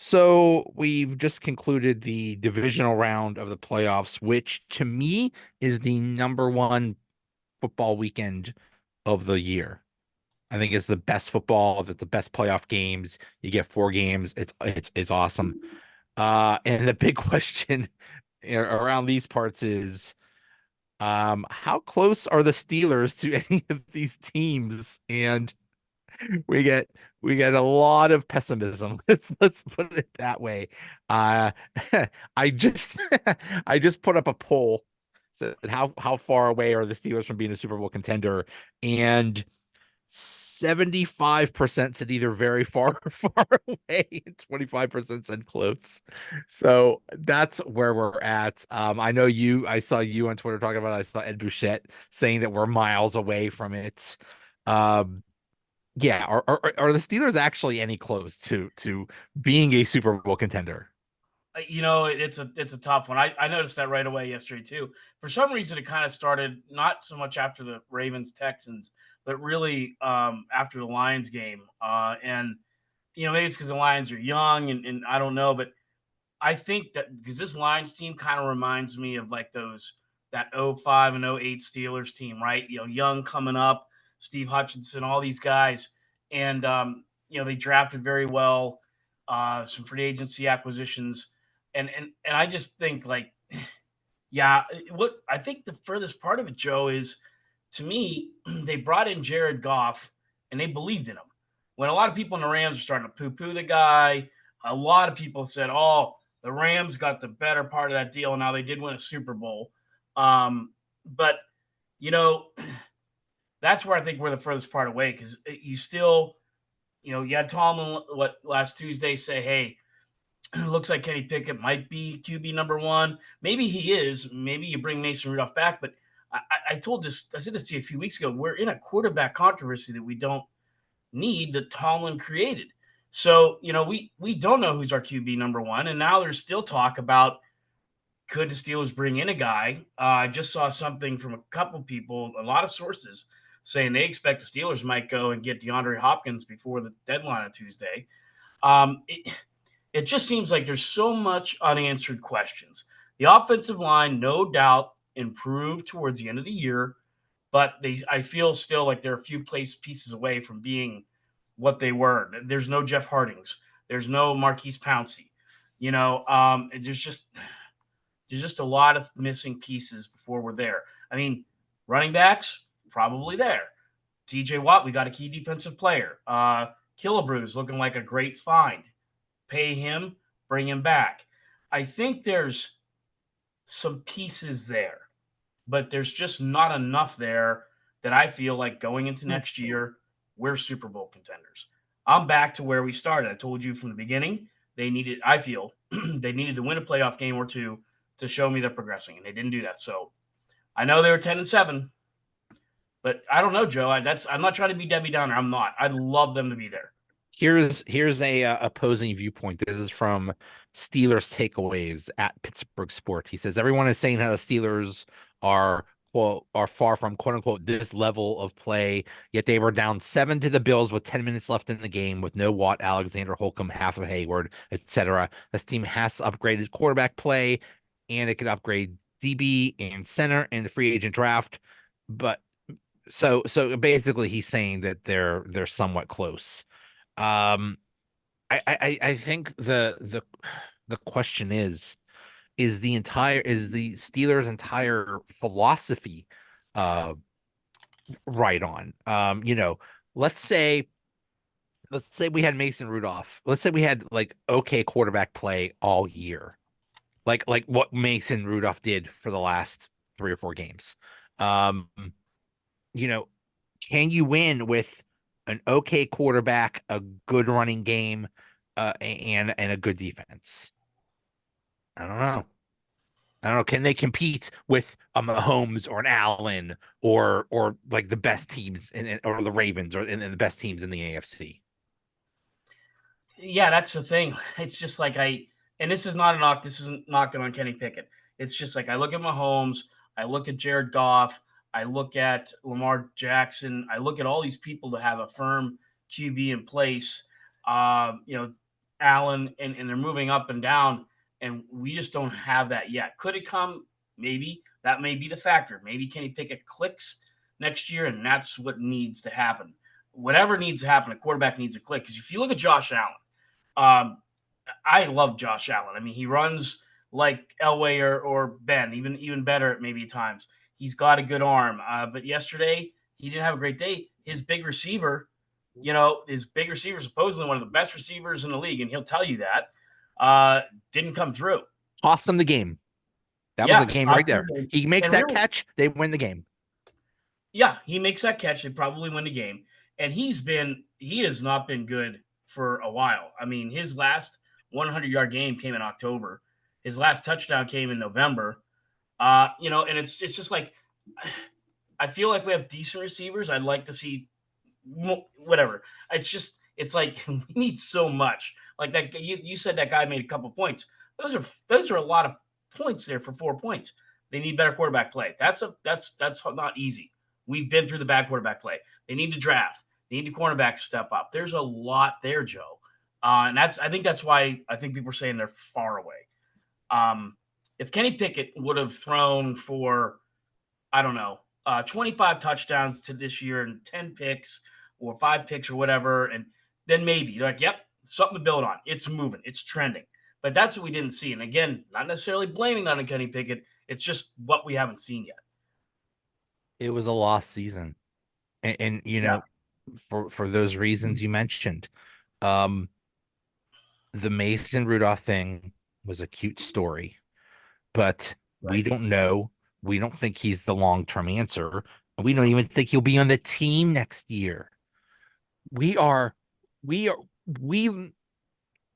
So we've just concluded the divisional round of the playoffs, which to me is the number one football weekend of the year. I think it's the best football, the best playoff games. You get four games. It's awesome. And the big question around these parts is how close are the Steelers to any of these teams? And we get we get a lot of pessimism. Let's put it that way. Uh I just I just put up a poll, said how far away are the Steelers from being a Super Bowl contender, and 75% said either very far or far away, and 25% said close. So that's where we're at. I saw you on Twitter talking about it. I saw Ed Bouchette saying that we're miles away from it. Um, yeah, are the Steelers actually any close to being a Super Bowl contender? It's a tough one. I noticed that right away yesterday too. For some reason, it kind of started not so much after the Ravens Texans, but really after the Lions game. And maybe it's because the Lions are young, and I don't know, but I think that because this Lions team kind of reminds me of like those that '05 and '08 Steelers team, right? Young coming up, Steve Hutchinson, all these guys, and they drafted very well, some free agency acquisitions, and I just think like, yeah, what I think the furthest part of it, Joe, is to me they brought in Jared Goff and they believed in him. When a lot of people in the Rams are starting to poo-poo the guy, a lot of people said, "Oh, the Rams got the better part of that deal." Now they did win a Super Bowl, but you know that's where I think we're the furthest part away because you still, you had Tomlin last Tuesday say, "Hey, it looks like Kenny Pickett might be QB number one. Maybe he is. Maybe you bring Mason Rudolph back." But I said this to you a few weeks ago. We're in a quarterback controversy that we don't need that Tomlin created. So, we don't know who's our QB number one. And now there's still talk about could the Steelers bring in a guy? I just saw something from a couple people, a lot of sources saying they expect the Steelers might go and get DeAndre Hopkins before the deadline on Tuesday. It just seems like there's so much unanswered questions. The offensive line, no doubt, improved towards the end of the year, but I feel still like they're a few pieces away from being what they were. There's no Jeff Hardings. There's no Marquise Pouncey. There's just a lot of missing pieces before we're there. I mean, running backs probably there. T.J. Watt, we got a key defensive player. Killebrews looking like a great find. Pay him, bring him back. I think there's some pieces there, but there's just not enough there that I feel like going into next year, we're Super Bowl contenders. I'm back to where we started. I told you from the beginning, I feel, they needed to win a playoff game or two to show me they're progressing, and they didn't do that. So I know they were 10-7, but I don't know, Joe. I'm not trying to be Debbie Downer. I'm not. I'd love them to be there. Here's a opposing viewpoint. This is from Steelers takeaways at Pittsburgh Sport. He says everyone is saying how the Steelers are quote are far from quote unquote this level of play, yet they were down 7 to the Bills with 10 minutes left in the game with no Watt, Alexander, Holcomb, half of Hayward, etc. This team has to upgrade its quarterback play, and it could upgrade DB and center in the free agent draft. But so basically, he's saying that they're somewhat close. Um, I think the question is the Steelers' entire philosophy uh right on. Let's say let's say we had Mason Rudolph. Let's say we had like okay quarterback play all year. Like what Mason Rudolph did for the last three or four games. Um, you know, can you win with an okay quarterback, a good running game, and a good defense? I don't know. I don't know. Can they compete with a Mahomes or an Allen or like the best teams or the Ravens or the best teams in the AFC? Yeah, that's the thing. It's just like and this is not a knock. This isn't knocking on Kenny Pickett. It's just like I look at Mahomes, I look at Jared Goff, I look at Lamar Jackson, I look at all these people that have a firm QB in place. You know, Allen, and they're moving up and down, and we just don't have that yet. Could it come? Maybe that may be the factor. Maybe Kenny Pickett clicks next year, and that's what needs to happen. Whatever needs to happen, a quarterback needs to click. Because if you look at Josh Allen, um, I love Josh Allen. I mean, he runs like Elway or Ben, even better at maybe times. He's got a good arm. But yesterday he didn't have a great day. His big receiver, supposedly one of the best receivers in the league, and he'll tell you that, didn't come through. Cost them the game. That was Yeah, a game right there. He makes and that really, catch, they win the game. yeah, he makes that catch, they probably win the game. And he has not been good for a while. I mean, his last 100-yard game came in October. His last touchdown came in November. And it's just like, I feel like we have decent receivers. I'd like to see whatever. It's like we need so much. Like that, you said that guy made a couple points. Those are a lot of points there for 4 points. They need better quarterback play. That's not easy. We've been through the bad quarterback play. They need to draft. They need the cornerback to step up. There's a lot there, Joe. And I think that's why I think people are saying they're far away. If Kenny Pickett would have thrown for, I don't know, 25 touchdowns to this year and 10 picks or 5 picks or whatever, and then maybe they're like, yep, something to build on. It's moving. It's trending. But that's what we didn't see. And again, not necessarily blaming that on Kenny Pickett. It's just what we haven't seen yet. It was a lost season. And Yeah. for those reasons you mentioned, the Mason Rudolph thing was a cute story, but we Right. don't know. We don't think he's the long-term answer. We don't even think he'll be on the team next year. We are, we are, we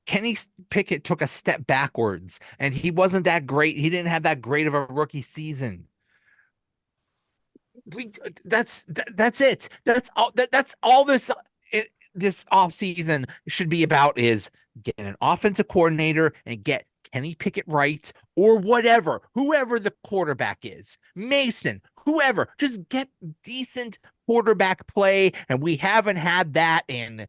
Kenny Pickett took a step backwards and he wasn't that great. He didn't have that great of a rookie season. That's it. That's all this offseason should be about, is get an offensive coordinator and get Kenny Pickett right, or whoever the quarterback is, Mason, whoever, just get decent quarterback play. And we haven't had that in,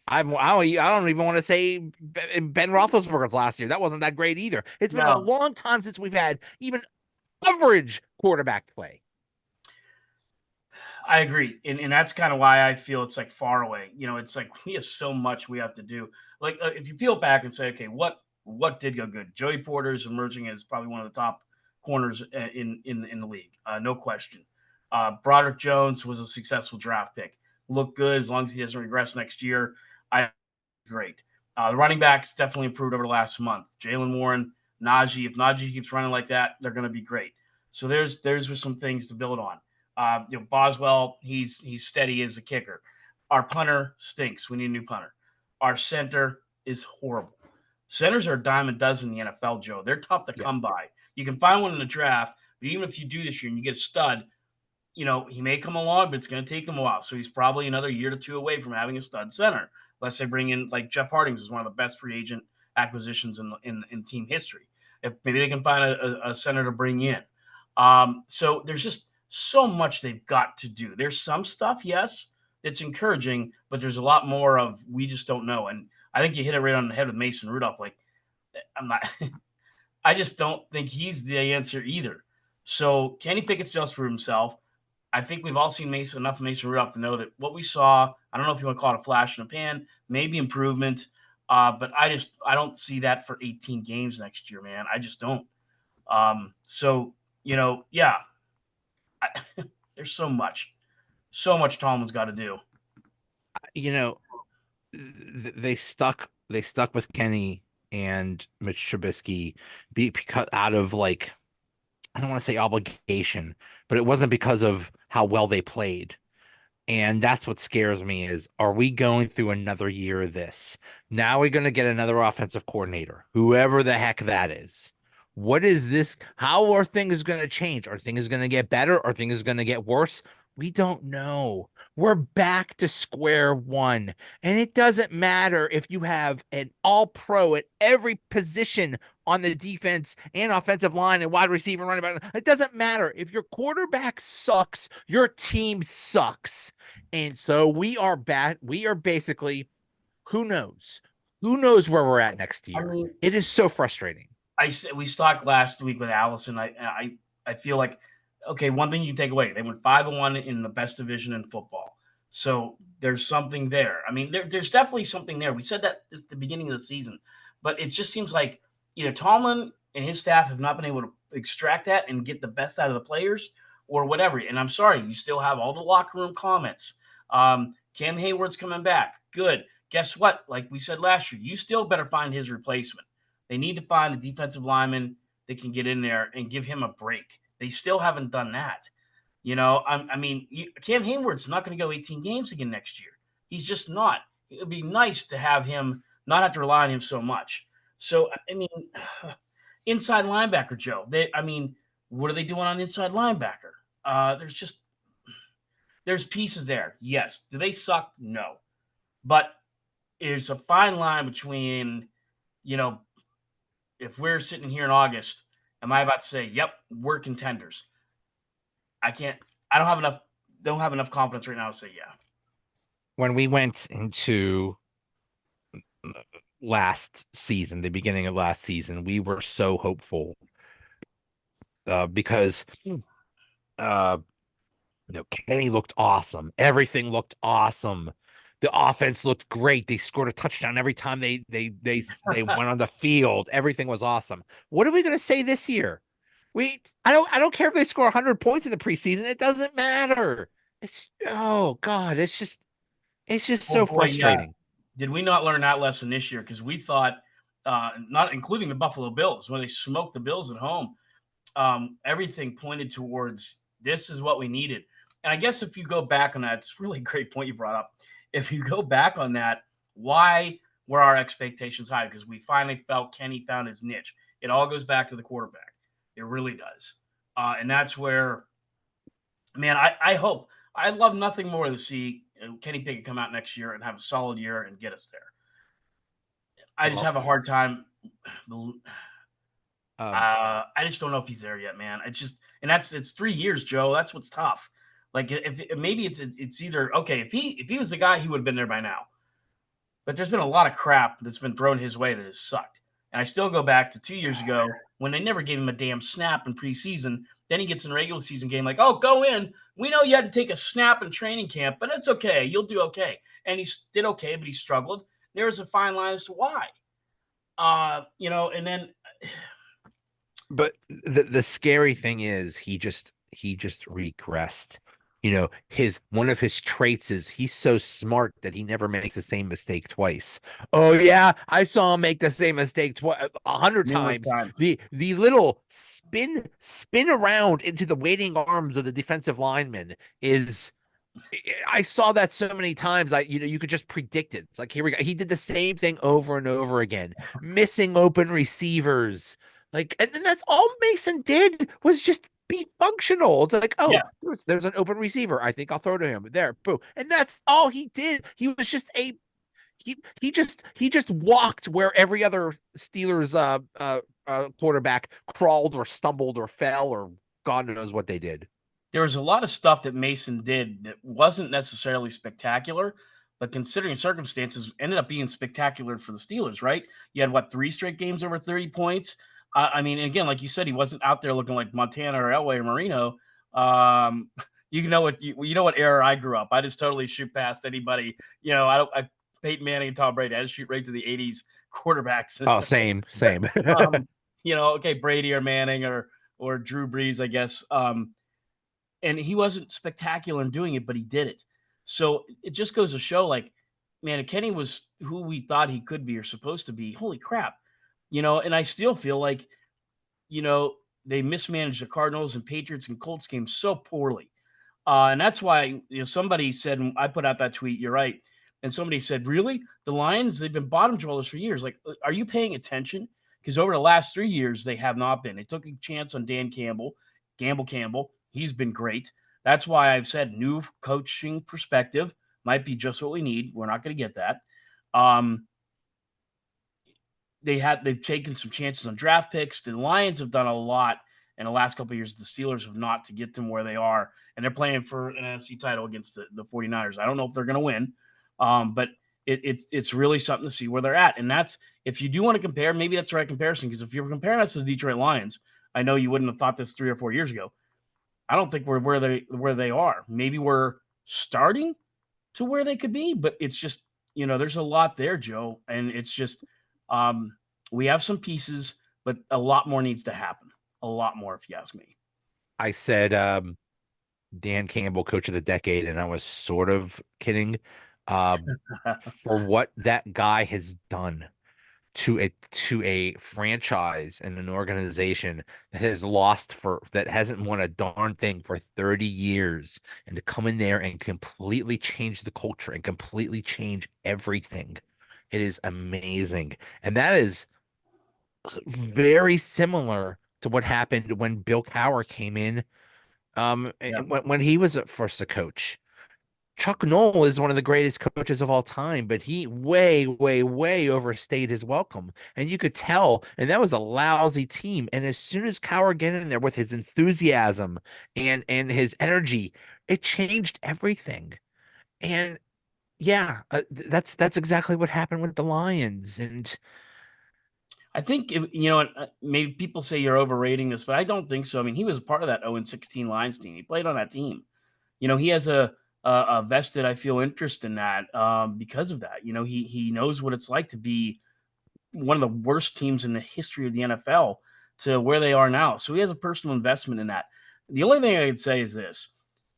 I don't even want to say Ben Roethlisberger's last year. That wasn't that great either. It's been a No, long time since we've had even average quarterback play. I agree. And that's kind of why I feel it's like far away. It's like we have so much we have to do. Like if you peel back and say, okay, what did go good? Joey Porter is emerging as probably one of the top corners in the league, no question. Broderick Jones was a successful draft pick. Looked good as long as he doesn't regress next year. Great. The running backs definitely improved over the last month. Jalen Warren, Najee. If Najee keeps running like that, they're going to be great. So there's some things to build on. Boswell, he's steady as a kicker. Our punter stinks. We need a new punter. Our center is horrible. Centers are a dime a dozen in the NFL, Joe. They're tough to come by. You can find one in the draft, but even if you do this year and you get a stud, he may come along, but it's going to take him a while. So he's probably another year to two away from having a stud center, unless they bring in like Jeff Hardings is one of the best free agent acquisitions in team history. If maybe they can find a center to bring in. So there's just so much they've got to do. There's some stuff, yes, that's encouraging, but there's a lot more of we just don't know. And I think you hit it right on the head with Mason Rudolph. Like, I'm not, I just don't think he's the answer either. So Kenny Pickett still has to prove himself. I think we've all seen enough of Mason Rudolph to know that what we saw, I don't know if you want to call it a flash in a pan, maybe improvement, but I don't see that for 18 games next year, man. I just don't. So, yeah, there's so much Tomlin's got to do. They stuck with Kenny and Mitch Trubisky because out of, like, I don't want to say obligation, but it wasn't because of how well they played. And that's what scares me is, are we going through another year of this? Now we're going to get another offensive coordinator, whoever the heck that is. What is this? How are things going to change? Are things going to get better? Are things going to get worse? We don't know. We're back to square one. And it doesn't matter if you have an all pro at every position on the defense and offensive line and wide receiver and running back. It doesn't matter. If your quarterback sucks, your team sucks. And so we are back. We are basically Who knows? Who knows where we're at next I year? mean, It is so frustrating. I said we talked last week with Allison. I feel like okay. One thing you can take away: they went 5-1 in the best division in football. So there's something there. I mean, there's definitely something there. We said that at the beginning of the season, but it just seems like either Tomlin and his staff have not been able to extract that and get the best out of the players, or whatever. And I'm sorry, you still have all the locker room comments. Cam Hayward's coming back. Good. Guess what? Like we said last year, you still better find his replacement. They need to find a defensive lineman that can get in there and give him a break. They still haven't done that. Cam Hayward's not going to go 18 games again next year. He's just not. It would be nice to have him not have to rely on him so much. So, I mean, inside linebacker, Joe. What are they doing on inside linebacker? There's pieces there. Yes. Do they suck? No. But there's a fine line between, you know, if we're sitting here in August, am I about to say, "Yep, we're contenders"? I can't. I don't have enough confidence right now to say, "Yeah." When we went into last season, the beginning of last season, we were so hopeful because uh, Kenny looked awesome. Everything looked awesome. The offense looked great. They scored a touchdown every time they went on the field. Everything was awesome. What are we going to say this year? I don't care if they score 100 points in the preseason. It doesn't matter. Oh God, it's just Oh so boy, yeah. frustrating. Did we not learn that lesson this year? Because we thought, not including the Buffalo Bills, when they smoked the Bills at home, everything pointed towards this is what we needed. And I guess if you go back on that, it's a really great point you brought up. If you go back on that, why were our expectations high? Because we finally felt Kenny found his niche. It all goes back to the quarterback. It really does. And that's where, man, I hope, I'd love nothing more to see Kenny Pickett come out next year and have a solid year and get us there. I just Well, have a hard time. um, I just don't know if he's there yet, man. It's 3 years, Joe. That's what's tough. Like if maybe it's either okay if he was the guy, he would have been there by now. But there's been a lot of crap that's been thrown his way that has sucked. And I still go back to 2 years ago when they never gave him a damn snap in preseason. Then he gets in a regular season game like, oh, go in. We know you had to take a snap in training camp, but it's okay. You'll do okay. And he did okay, but he struggled. There's a fine line as to why. And then but the scary thing is he just regressed. His one of his traits is he's so smart that he never makes the same mistake twice. Oh yeah, I saw him make the same mistake 100 numerous times. times. The little spin around into the waiting arms of the defensive lineman is I saw that so many times. You could just predict it. It's like, here we go. He did the same thing over and over again, missing open receivers. And then that's all Mason did was just be functional. It's like, oh, Yeah. there's an open receiver. I think I'll throw to him. There, boom. And that's all he did. He was just he just walked where every other Steelers quarterback crawled or stumbled or fell or God knows what they did. There was a lot of stuff that Mason did that wasn't necessarily spectacular, but considering circumstances, ended up being spectacular for the Steelers, right? You had what, 3 straight games over 30 points? Again, like you said, he wasn't out there looking like Montana or Elway or Marino. You know what era I grew up. I just totally shoot past anybody. I Peyton Manning and Tom Brady. I just shoot right to the 80s quarterbacks. Oh, same. Okay, Brady or Manning or Drew Brees, I guess. And he wasn't spectacular in doing it, but he did it. So it just goes to show, like, man, if Kenny was who we thought he could be or supposed to be, holy crap. And I still feel like, they mismanaged the Cardinals and Patriots and Colts games so poorly. And that's why, somebody said, I put out that tweet, you're right. And somebody said, really? The Lions, they've been bottom dwellers for years. Like, are you paying attention? Because over the last 3 years, they have not been. They took a chance on Dan Campbell. He's been great. That's why I've said new coaching perspective might be just what we need. We're not going to get that. They've taken some chances on draft picks. The Lions have done a lot in the last couple of years. The Steelers have not to get them where they are, and they're playing for an NFC title against the 49ers. I don't know if they're going to win, but it's really something to see where they're at. And that's, if you do want to compare, maybe that's the right comparison. Because if you're comparing us to the Detroit Lions, I know you wouldn't have thought this 3 or 4 years ago. I don't think we're where they are. Maybe we're starting to where they could be, but it's just, there's a lot there, Joe, and it's just, um, we have some pieces, but a lot more needs to happen. A lot more, if you ask me. I said Dan Campbell, coach of the decade, and I was sort of kidding. For what that guy has done to a franchise and an organization that hasn't won a darn thing for 30 years, and to come in there and completely change the culture and completely change everything. It is amazing. And that is very similar to what happened when Bill Cowher came in, Yeah, when he was at first a coach. Chuck Noll is one of the greatest coaches of all time, but he way, way, way overstayed his welcome. And you could tell, and that was a lousy team. And as soon as Cowher get in there with his enthusiasm and his energy, it changed everything. And yeah, that's exactly what happened with the Lions. And I think maybe people say you're overrating this, but I don't think so. I mean, he was a part of that 0-16 Lions team. He played on that team. He has a vested, I feel, interest in that because of that. He knows what it's like to be one of the worst teams in the history of the NFL to where they are now. So he has a personal investment in that. The only thing I could say is this: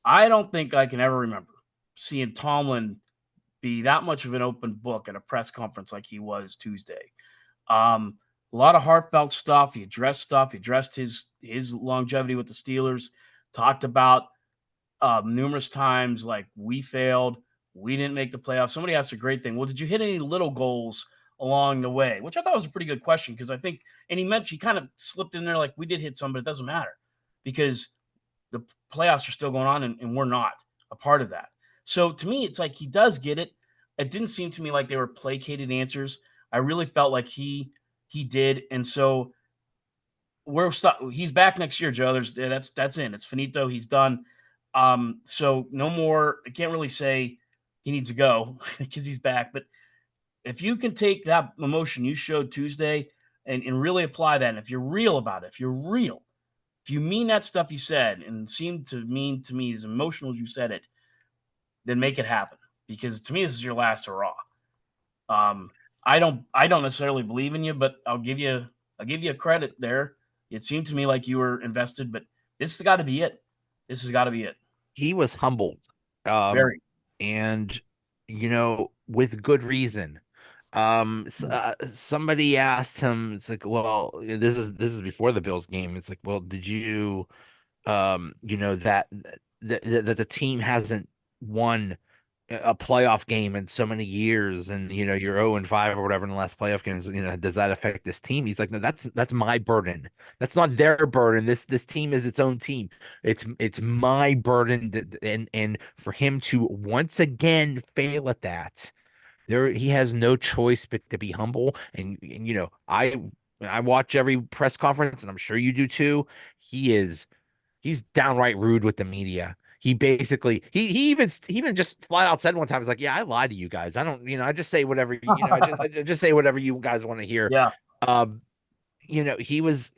I don't think I can ever remember seeing Tomlin be that much of an open book at a press conference like he was Tuesday. A lot of heartfelt stuff. He addressed stuff. He addressed his longevity with the Steelers. Talked about numerous times like, we failed, we didn't make the playoffs. Somebody asked a great thing. Well, did you hit any little goals along the way? Which I thought was a pretty good question, because I think, and he kind of slipped in there like, we did hit some, but it doesn't matter because the playoffs are still going on, and we're not a part of that. So to me, it's like he does get it. It didn't seem to me like they were placated answers. I really felt like he did, and so we're stuck. He's back next year, Joe. That's in. It's finito. He's done. So no more. I can't really say he needs to go because he's back. But if you can take that emotion you showed Tuesday and really apply that, and if you're real about it, if you mean that stuff you said and seem to mean to me as emotional as you said it, then make it happen. Because to me, this is your last hurrah. Um, I don't necessarily believe in you, but I'll give you a credit there. It seemed to me like you were invested, but this has got to be it. This has got to be it. he was humbled. Um, Very. and with good reason. Somebody asked him, it's like, well, this is before the Bills game. It's like, well, did you that the team hasn't won a playoff game in so many years, and you're 0-5 or whatever in the last playoff games, does that affect this team? He's like, no, that's my burden. That's not their burden. This team is its own team. It's my burden and for him to once again fail at that, he has no choice but to be humble. And I watch every press conference, and I'm sure you do too. He's downright rude with the media. He basically he even just flat out said one time, "He's like, yeah, I lied to you guys. I don't, I just say whatever, I just say whatever you guys want to hear." Yeah. Um, he was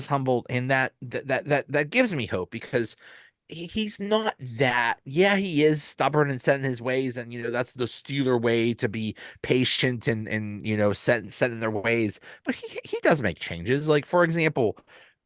humbled, and that gives me hope, because he's not that. Yeah, he is stubborn and set in his ways, and that's the Steeler way, to be patient and set in their ways. But he does make changes. Like, for example,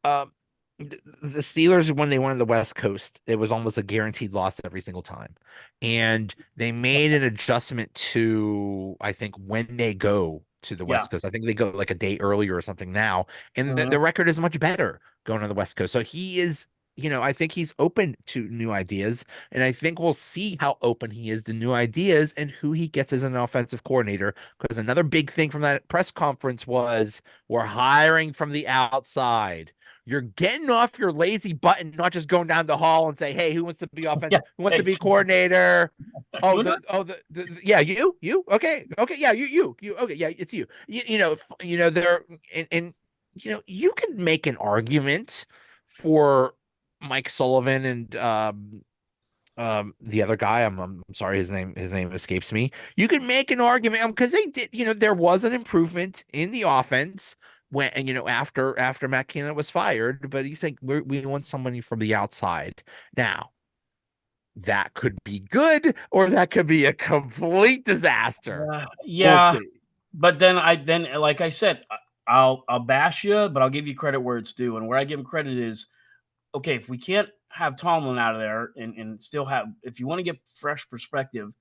um, the Steelers, when they went to the West Coast, it was almost a guaranteed loss every single time, and they made an adjustment to, I think, when they go to the Yeah. West Coast. I think they go like a day earlier or something now, and the Mhm. record is much better going to the West Coast. So he is, I think he's open to new ideas, and I think we'll see how open he is to new ideas and who he gets as an offensive coordinator. Because another big thing from that press conference was, we're hiring from the outside. You're getting off your lazy butt and not just going down the hall and say, "Hey, who wants to be Yeah. offensive? Who wants to Hey, be coordinator?" Oh, doing it? yeah, you, okay, yeah, you, okay, yeah, it's you. There, and you could make an argument for Mike Sullivan and the other guy, I'm sorry, his name escapes me. You could make an argument because they did, there was an improvement in the offense when, and after Matt Canada was fired, but he's like, we want somebody from the outside. Now, that could be good or that could be a complete disaster. We'll Yeah, see. but then like I said, I'll bash you, but I'll give you credit where it's due. And where I give him credit is, okay, if we can't have Tomlin out of there and still have, if you want to get fresh perspective,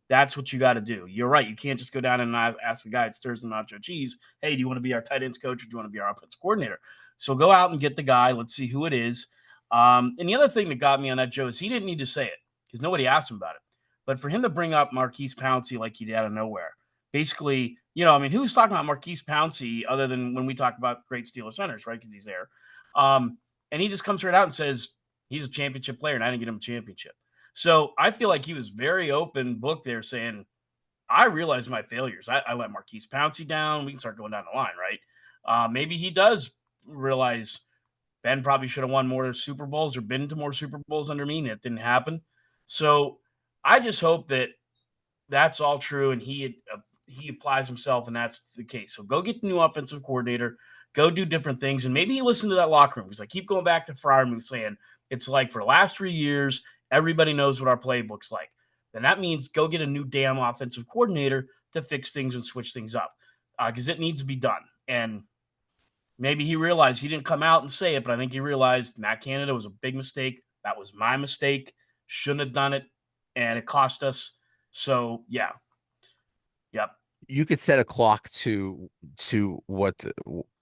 that's what you got to do. You're right. You can't just go down and not ask the guy at Stirs and Nacho Cheese, hey, do you want to be our tight ends coach or do you want to be our offense coordinator? So go out and get the guy. Let's see who it is. And the other thing that got me on that, Joe, is he didn't need to say it because nobody asked him about it. But for him to bring up Marquise Pouncey like he did out of nowhere, basically, I mean, who's talking about Marquise Pouncey other than when we talk about great Steeler centers, right? Because he's there. And he just comes right out and says he's a championship player and I didn't get him a championship. So I feel like he was very open book there saying, I realize my failures. I let Marquise Pouncey down. We can start going down the line, right? Maybe he does realize Ben probably should have won more Super Bowls or been to more Super Bowls under me, and it didn't happen. So I just hope that that's all true, and he applies himself, and that's the case. So go get the new offensive coordinator, go do different things, and maybe he listen to that locker room because I keep going back to Fryermuth saying it's like for the last 3 years, everybody knows what our playbook's like. Then that means go get a new damn offensive coordinator to fix things and switch things up because it needs to be done. And maybe he realized he didn't come out and say it, but I think he realized Matt Canada was a big mistake. That was my mistake. Shouldn't have done it, and it cost us. So yeah, yep. You could set a clock to what the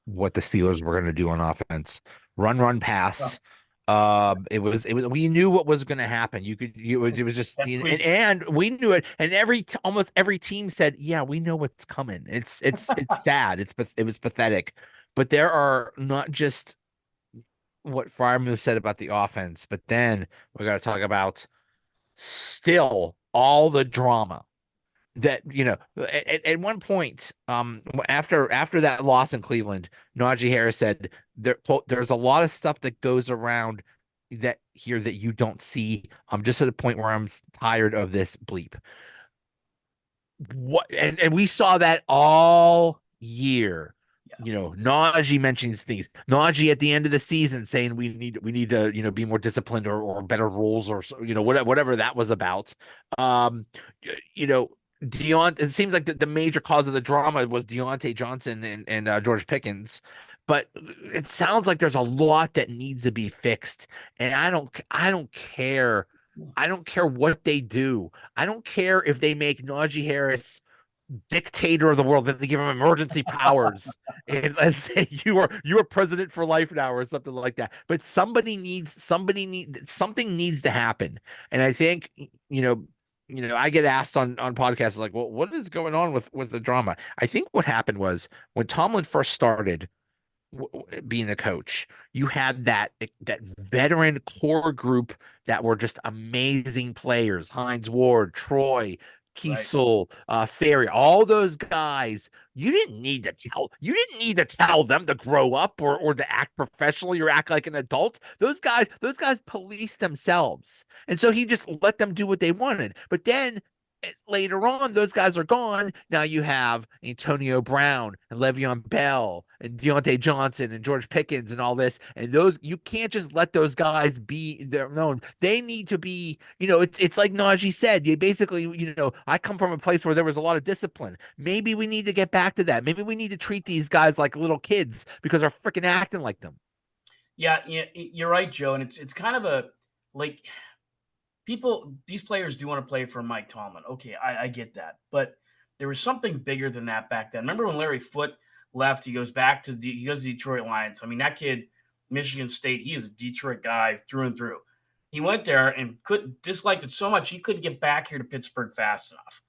Steelers were going to do on offense. Run, pass. It was we knew what was going to happen. It was just, and we knew it, and almost every team said, yeah, we know what's coming. It's sad. It was pathetic. But there are not just what Fryermuth said about the offense, but then we got to talk about still all the drama that at one point, after that loss in Cleveland, Najee Harris said quote, there's a lot of stuff that goes around that you don't see. I'm just at a point where I'm tired of this bleep. What, and we saw that all year. Najee mentions things. Najee at the end of the season saying we need to be more disciplined or better rules or whatever that was about. Um, it seems like the major cause of the drama was Deontay Johnson and George Pickens, but it sounds like there's a lot that needs to be fixed, and I don't care. I don't care what they do. I don't care if they make Najee Harris dictator of the world, that they give him emergency powers and let's say you are president for life now or something like that. But something needs to happen. And I think I get asked on podcasts like, well, what is going on with the drama? I think what happened was when Tomlin first started being a coach, you had that veteran core group that were just amazing players. Hines Ward, Troy, Right. Kiesel, Ferry, all those guys. You didn't need to tell them to grow up or to act professionally or act like an adult. Those guys police themselves. And so he just let them do what they wanted. But then later on, those guys are gone. Now you have Antonio Brown and Le'Veon Bell and Deontay Johnson and George Pickens and all this. And those, you can't just let those guys be their own. They need to be, it's like Najee said. You basically, I come from a place where there was a lot of discipline. Maybe we need to get back to that. Maybe we need to treat these guys like little kids because they're freaking acting like them. Yeah, you're right, Joe. And it's kind of a like these players do want to play for Mike Tomlin. Okay, I get that. But there was something bigger than that back then. Remember when Larry Foote left? He goes to the Detroit Lions. I mean, that kid, Michigan State, he is a Detroit guy through and through. He went there and disliked it so much he couldn't get back here to Pittsburgh fast enough.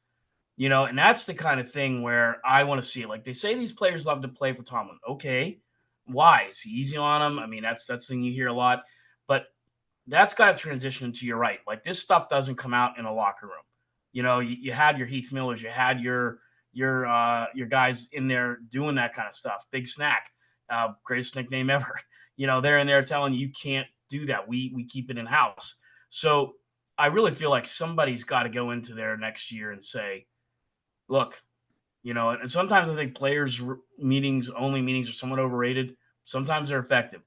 And that's the kind of thing where I want to see it. Like they say these players love to play for Tomlin. Okay. Why? Is he easy on them? I mean, that's the thing you hear a lot. But that's got to transition to your right. Like this stuff doesn't come out in a locker room. You had your Heath Millers, you had your guys in there doing that kind of stuff. Big Snack, greatest nickname ever. They're in there telling you can't do that. We keep it in house. So I really feel like somebody's got to go into there next year and say, look, and sometimes I think players' meetings are somewhat overrated. Sometimes they're effective.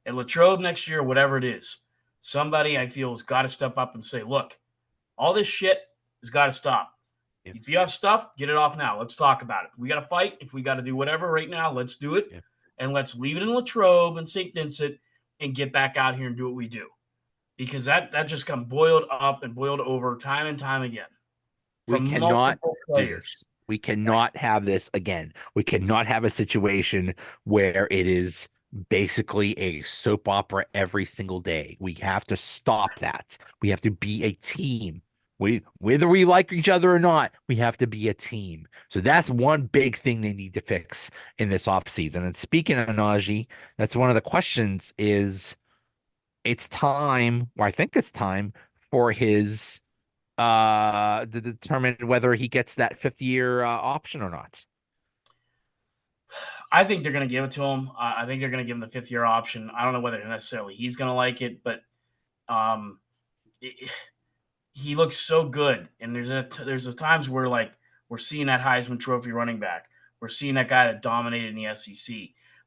At Latrobe next year, whatever it is, somebody I feel has got to step up and say, look, all this shit has got to stop. Yeah. If you have stuff, get it off now. Let's talk about it. If we got to fight, if we got to do whatever right now, let's do it. Yeah. And let's leave it in Latrobe and St. Vincent and get back out here and do what we do. Because that just got boiled up and boiled over time and time again We from cannot multiple do players. this. We Right. cannot have this again. We cannot have a situation where it is basically a soap opera every single day. We have to stop that. We have to be a team. Whether we like each other or not, we have to be a team. So that's one big thing they need to fix in this offseason. And speaking of Najee, that's one of the questions is it's time, or I think it's time for his to determine whether he gets that 5th year option or not. I think they're going to give it to him. I think they're going to give him the 5th year option. I don't know whether necessarily he's going to like it, but um, it, he looks so good. And there's times where like we're seeing that Heisman Trophy running back. We're seeing that guy that dominated in the SEC.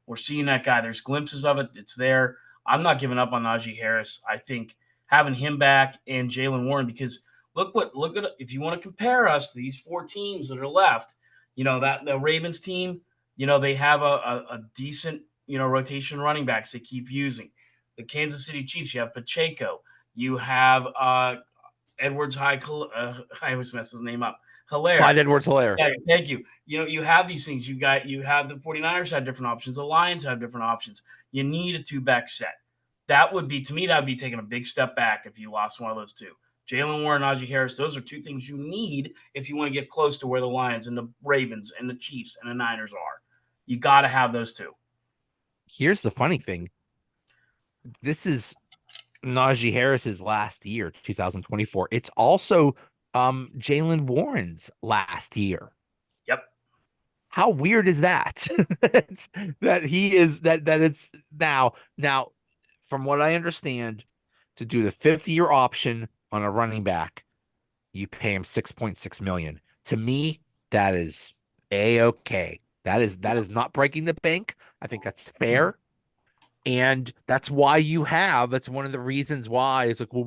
We're seeing that guy. There's glimpses of it. It's there. I'm not giving up on Najee Harris. I think having him back and Jalen Warren, because look at if you want to compare us to these 4 teams that are left, that the Ravens team, they have a decent rotation running backs they keep using. The Kansas City Chiefs, you have Pacheco, you have Edwards High. I always mess his name up. Hilaire. Clyde Edwards-Helaire. Yeah, thank you. You have these things. You have the 49ers have different options. The Lions have different options. You need a two-back set. That would be, to me, that would be taking a big step back if you lost one of those two. Jalen Warren, Najee Harris, those are 2 things you need if you want to get close to where the Lions and the Ravens and the Chiefs and the Niners are. You got to have those 2. Here's the funny thing. This is Najee Harris's last year, 2024. It's also Jalen Warren's last year. Yep. How weird is that? that he is that it's now from what I understand, to do the 5th year option on a running back, you pay him 6.6 million. To me, that is a-okay. That is not breaking the bank. I think that's fair. And that's one of the reasons why it's like, well,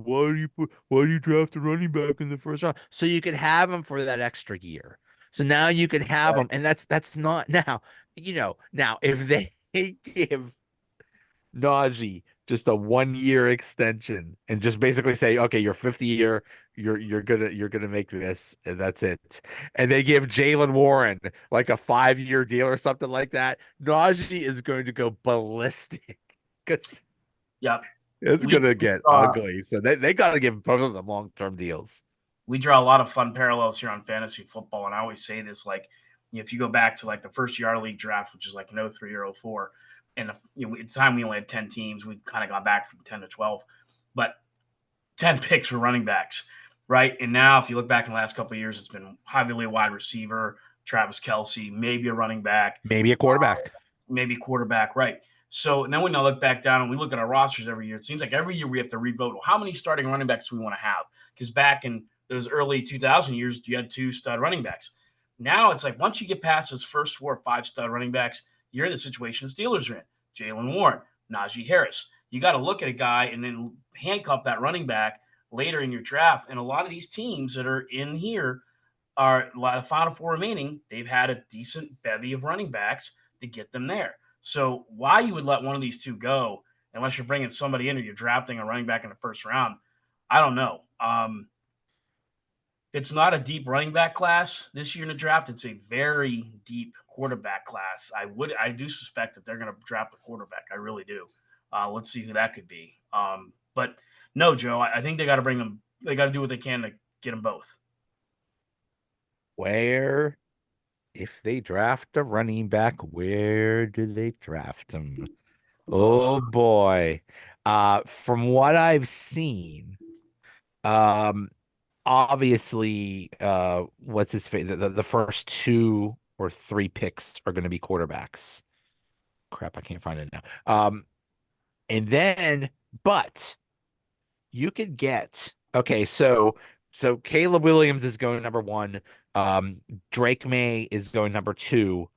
why do you draft a running back in the first round? So you can have him for that extra year. So now you can have him, and that's not now, now if they give Najee just a 1-year extension and just basically say, okay, your 5th year, you're gonna make this, and that's it. And they give Jalen Warren like a 5-year deal or something like that. Najee is going to go ballistic because Yep. it's We gonna get ugly. So they got to give both of them long-term deals. we draw a lot of fun parallels here on fantasy football, and I always say this: like, if you go back to like the first year our league draft, which is like in 03 or 04, and at the time we only had 10 teams, we've kind of gone back from 10 to 12, but 10 picks were running backs, right? And now, if you look back in the last couple of years, it's been heavily wide receiver, Travis Kelce, maybe a running back, Maybe a quarterback. maybe quarterback, right? So and then when I look back down and we look at our rosters every year, it seems like every year we have to revote how many starting running backs do we want to have? Because back in those early 2000 years, you had 2 stud running backs. Now it's like once you get past those first 4 or 5 stud running backs, you're in the situation Steelers are in. Jalen Warren, Najee Harris. You got to look at a guy and then handcuff that running back later in your draft. And a lot of these teams that are in here are a lot of Final Four remaining. They've had a decent bevy of running backs to get them there. So why you would let one of these 2 go unless you're bringing somebody in or you're drafting a running back in the first round, I don't know. It's not a deep running back class this year in the draft. It's a very deep quarterback class. I do suspect that they're going to draft a quarterback. I really do. Let's see who that could be. But no, Joe, I think they got to bring them. They got to do what they can to get them both. Where, if they draft a running back, where do they draft him? Oh boy. From what I've seen, um, obviously, what's his face? The first 2 or 3 picks are going to be quarterbacks. Crap, I can't find it now. And then, but you could get Okay, so Caleb Williams is going number one. Um, Drake May is going number two.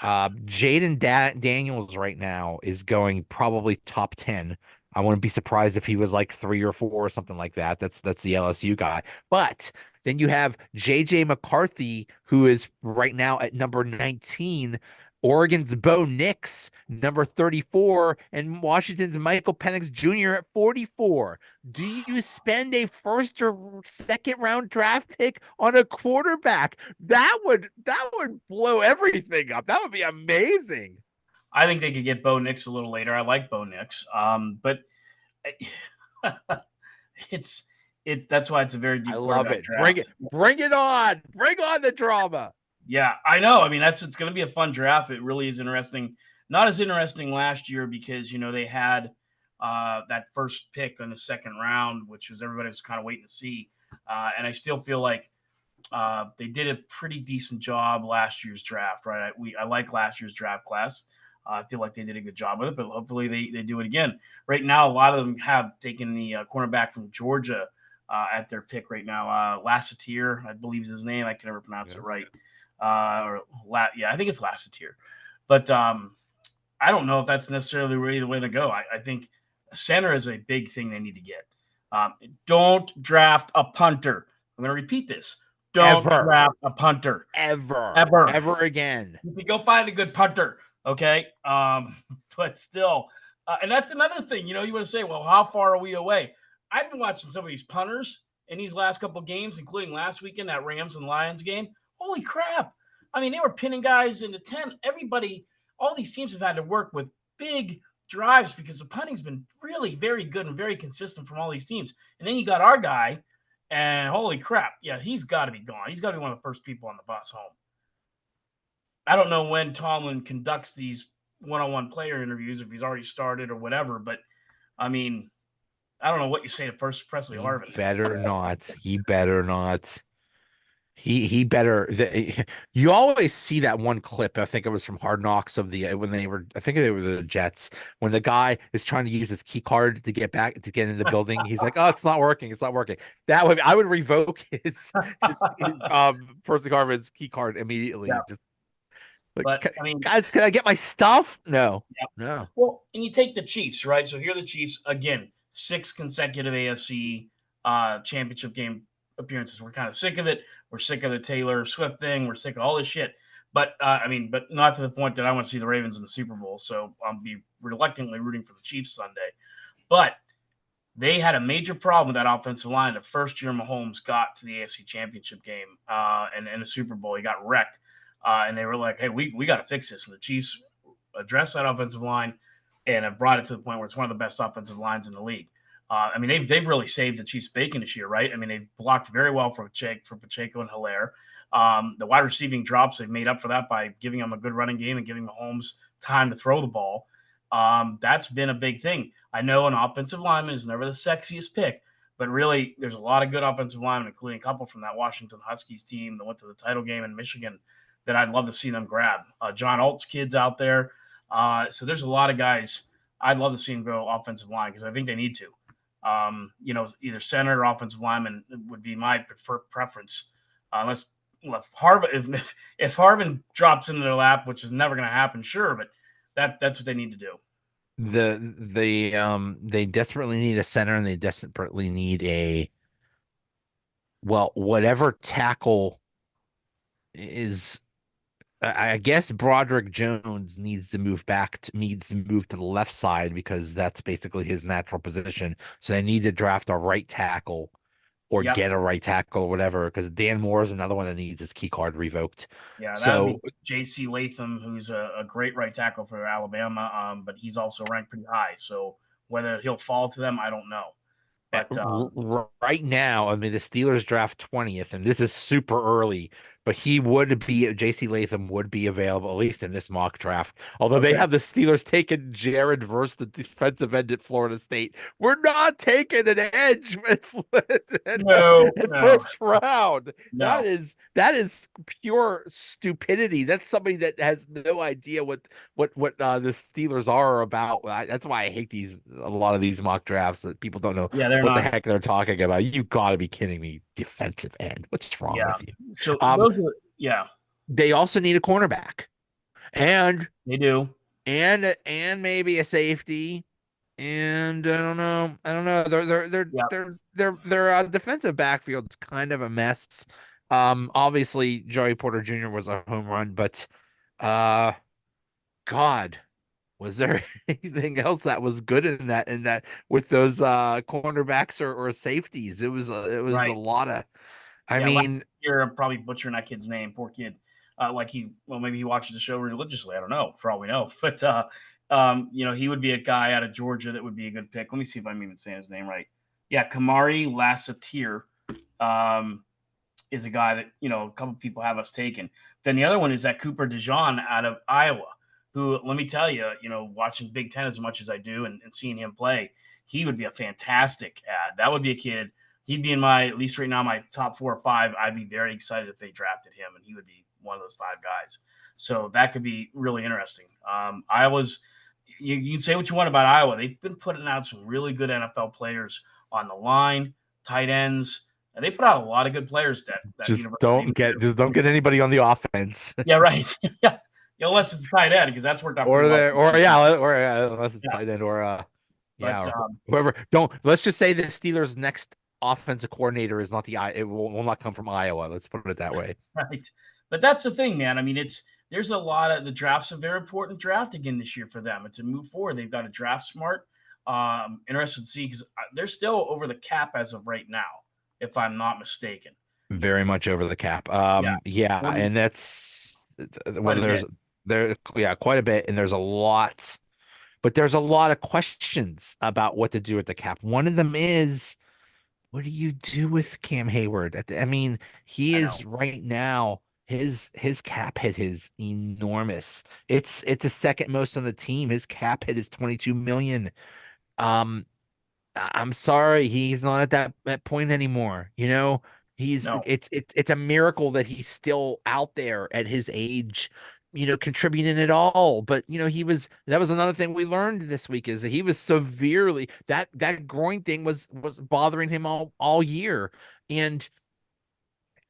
Jaden Daniels right now is going probably top 10. I wouldn't be surprised if he was like 3 or 4 or something like that. That's the LSU guy. But then you have JJ McCarthy, who is right now at number 19. Oregon's Bo Nix, number 34, and Washington's Michael Penix Jr. at 44. Do you spend a first or second round draft pick on a quarterback? That would blow everything up. That would be amazing. I think they could get Bo Nix a little later. I like Bo Nix, but it's that's why it's a very I deep love quarterback it. Bring it, draft. bring it on. Bring on the drama. Yeah, I know. I mean, it's going to be a fun draft. It really is interesting. Not as interesting last year because they had that first pick in the second round, which was everybody was kind of waiting to see. And I still feel like they did a pretty decent job last year's draft, right? I like last year's draft class. I feel like they did a good job with it, but hopefully they do it again. Right now, a lot of them have taken the cornerback from Georgia at their pick right now. Lassitier, I believe is his name. I can never pronounce it right. Yeah, I think it's Lassitier. But I don't know if that's necessarily really the way to go. I think center is a big thing they need to get. Don't draft a punter. I'm going to repeat this. Don't Ever, draft a punter. ever, Ever. ever again. You can go find a good punter. Okay. But still, and that's another thing, you want to say, well, how far are we away? I've been watching some of these punters in these last couple of games, including last weekend, that Rams and Lions game. Holy crap. I mean, they were pinning guys into 10. Everybody, all these teams have had to work with big drives because the punting's been really very good and very consistent from all these teams. And then you got our guy, and holy crap. Yeah, he's got to be gone. He's got to be one of the first people on the bus home. I don't know when Tomlin conducts these one-on-one player interviews, if he's already started or whatever, but I mean, I don't know what you say to Presley He Harvin. better not. He better not. He better. You always see that one clip. I think it was from Hard Knocks of the when they were. I think they were the Jets when the guy is trying to use his key card to get back to get in the building. He's like, "Oh, it's not working. It's not working." That would I would revoke his Percy Harvin's key card Yeah, immediately. Just like, but I mean, guys, can I get my stuff? No, yeah. no. Well, and you take the Chiefs, right? So here are the Chiefs again, 6 consecutive AFC championship game appearances. We're kind of sick of it. We're sick of the Taylor Swift thing. We're sick of all this shit. But I mean, but not to the point that I want to see the Ravens in the Super Bowl. So I'll be reluctantly rooting for the Chiefs Sunday. But they had a major problem with that offensive line the first year Mahomes got to the AFC Championship game and in the Super Bowl. He got wrecked. And they were like, hey, we got to fix this. And the Chiefs addressed that offensive line and have brought it to the point where it's one of the best offensive lines in the league. I mean, they've really saved the Chiefs' bacon this year, right? I mean, they've blocked very well for Pacheco and Hilaire. The wide receiving drops, they've made up for that by giving them a good running game and giving Mahomes time to throw the ball. That's been a big thing. I know an offensive lineman is never the sexiest pick, but really, there's a lot of good offensive linemen, including a couple from that Washington Huskies team that went to the title game in Michigan that I'd love to see them grab. John Alt's kids out there. So there's a lot of guys I'd love to see them go offensive line because I think they need to. Either center or offensive lineman would be my preference. Unless if Harvin drops into their lap, which is never going to happen, sure, but that's what they need to do. They desperately need a center and they desperately need whatever tackle is. I guess Broderick Jones needs to move to the left side because that's basically his natural position. So they need to draft a right tackle or Yep. get a right tackle or whatever. Because Dan Moore is another one that needs his key card revoked. Yeah, that would be So J.C. Latham, who's a great right tackle for Alabama, but he's also ranked pretty high. So whether he'll fall to them, I don't know. But right now, I mean, the Steelers draft 20th, and this is super early. but he would be JC Latham would be available at least in this mock draft. Although they Okay. have the Steelers taking Jared Verse, the defensive end at Florida State. We're not taking an edge No, at no, first round. no. That is pure stupidity. That's somebody that has no idea what the Steelers are about. That's why I hate a lot of these mock drafts that people don't know Yeah, they're what the not. heck they're talking about. You got to be kidding me. Defensive end. What's wrong Yeah. with you? So Um, those are, yeah, they also need a cornerback and they do. and maybe a safety. And I don't know. Yeah. Their defensive backfield's kind of a mess. Obviously Joey Porter Jr. was a home run, but uh, God, was there anything else that was good in that with those cornerbacks or safeties? It was a Right. lot of. I Yeah. Last mean, year, I'm probably butchering that kid's name. Poor kid. Well, maybe he watches the show religiously. I don't know, for all we know. But, he would be a guy out of Georgia that would be a good pick. Let me see if I'm even saying his name right. Yeah. Kamari Lassitier um, is a guy that, a couple people have us taken. Then the other one is that Cooper DeJean out of Iowa, who, let me tell you, watching Big Ten as much as I do and seeing him play, he would be a fantastic ad. That would be a kid. He'd be in at least right now, my top 4 or 5. I'd be very excited if they drafted him, and he would be one of those 5 guys. So that could be really interesting. Iowa's, you can say what you want about Iowa. They've been putting out some really good NFL players on the line, tight ends, and they put out a lot of good players that university. just don't get anybody on the offense. Yeah, right. Yeah. Unless it's a tight end, because that's worked out pretty Or well. there, or yeah, or unless it's Yeah. tight end or But yeah, or whoever. Don't let's just say the Steelers' next offensive coordinator is not it will not come from Iowa. Let's put it that way. right. But that's the thing, man. I mean, there's a lot of the draft's a very important draft again this year for them. And to move forward, they've got to draft smart. Interested to see because they're still over the cap as of right now, if I'm not mistaken. Very much over the cap. Yeah. Yeah, 40, and that's well, quite a bit. yeah, quite a bit, and there's a lot of questions about what to do with the cap. One of them is, what do you do with Cam Hayward? I mean, he I know. is right now. His cap hit is enormous. It's a second most on the team. His cap hit is 22 million. Um, I'm sorry, he's not at that point anymore. No. It's a miracle that he's still out there at his age, contributing at all. But that was another thing we learned this week is that he was severely that groin thing was bothering him all year, and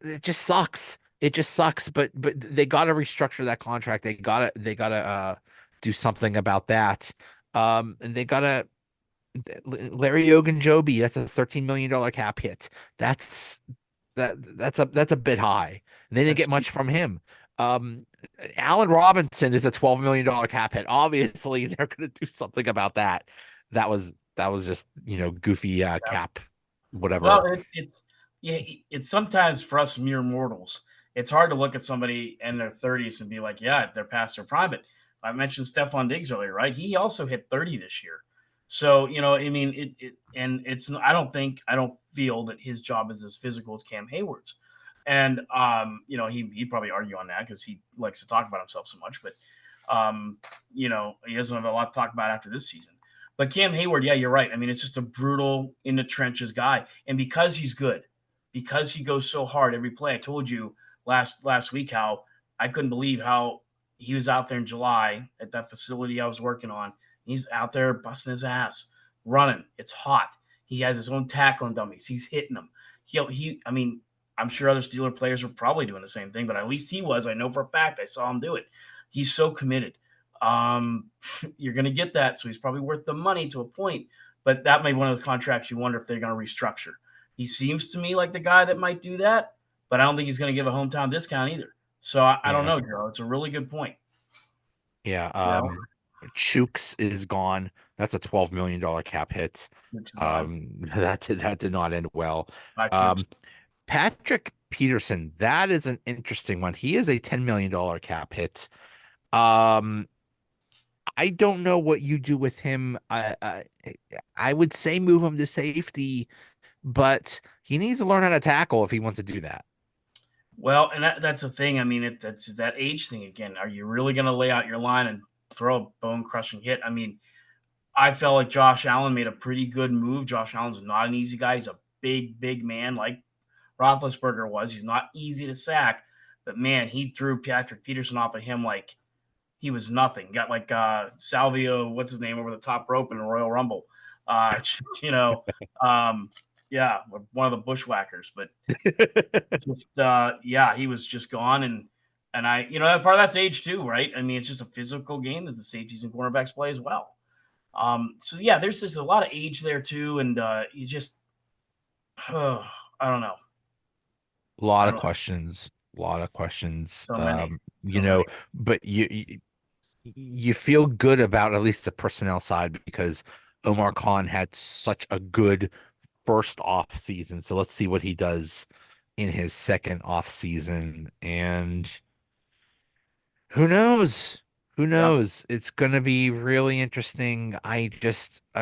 it just sucks. It just sucks. But they got to restructure that contract. They gotta do something about that. And they gotta Larry Ogunjobi, that's a $13 million cap hit. That's a bit high. And they didn't That's get much from him. Um, Allen Robinson is a $12 million cap hit. Obviously, they're going to do something about that. That was just goofy cap, Well, whatever. it's yeah, it's sometimes for us mere mortals, it's hard to look at somebody in their 30s and be like, yeah, they're past their prime. But I mentioned Stephon Diggs earlier, right? He also hit 30 this year. So, I mean, and I don't feel that his job is as physical as Cam Hayward's. And, he'd probably argue on that because he likes to talk about himself so much. But, he doesn't have a lot to talk about after this season. But Cam Hayward, yeah, you're right. I mean, it's just a brutal in the trenches guy. And because he's good, because he goes so hard every play, I told you last week how I couldn't believe how he was out there in July at that facility I was working on. He's out there busting his ass, running. It's hot. He has his own tackling dummies. He's hitting them. I mean, I'm sure other Steeler players are probably doing the same thing, but at least he was. I know for a fact. I saw him do it. He's so committed. Um, you're going to get that. So he's probably worth the money to a point, but that may be one of those contracts you wonder if they're going to restructure. He seems to me like the guy that might do that, but I don't think he's going to give a hometown discount either. So I don't Yeah. know, Joe. It's a really good point. Yeah. You know, Chooks is gone. That's a $12 million cap hit. which is gone. That did not end well. Five Um, Chooks. Patrick Peterson, that is an interesting one. He is a $10 million cap hit. Um, I don't know what you do with him. I would say move him to safety, but he needs to learn how to tackle if he wants to do that. Well, and that's the thing. I mean, that's that age thing again. Are you really going to lay out your line and throw a bone crushing hit? I mean, I felt like Josh Allen made a pretty good move. Josh Allen's not an easy guy. He's a big, big man like Roethlisberger was. He's not easy to sack, but man, he threw Patrick Peterson off of him like he was nothing. Got like Salvio, what's his name, over the top rope in a Royal Rumble. Uh, you know, um, yeah, one of the bushwhackers. But just yeah, he was just gone, and I, part of that's age too, right? I mean, it's just a physical game that the safeties and cornerbacks play as well. So yeah, there's just a lot of age there too, and you just, I don't know, A lot I of don't know, questions, a lot of questions. so many, You so many. know, but you feel good about at least the personnel side because Omar Khan had such a good first off season. So let's see what he does in his second off season. And who knows? Who Yep. knows? It's going to be really interesting. I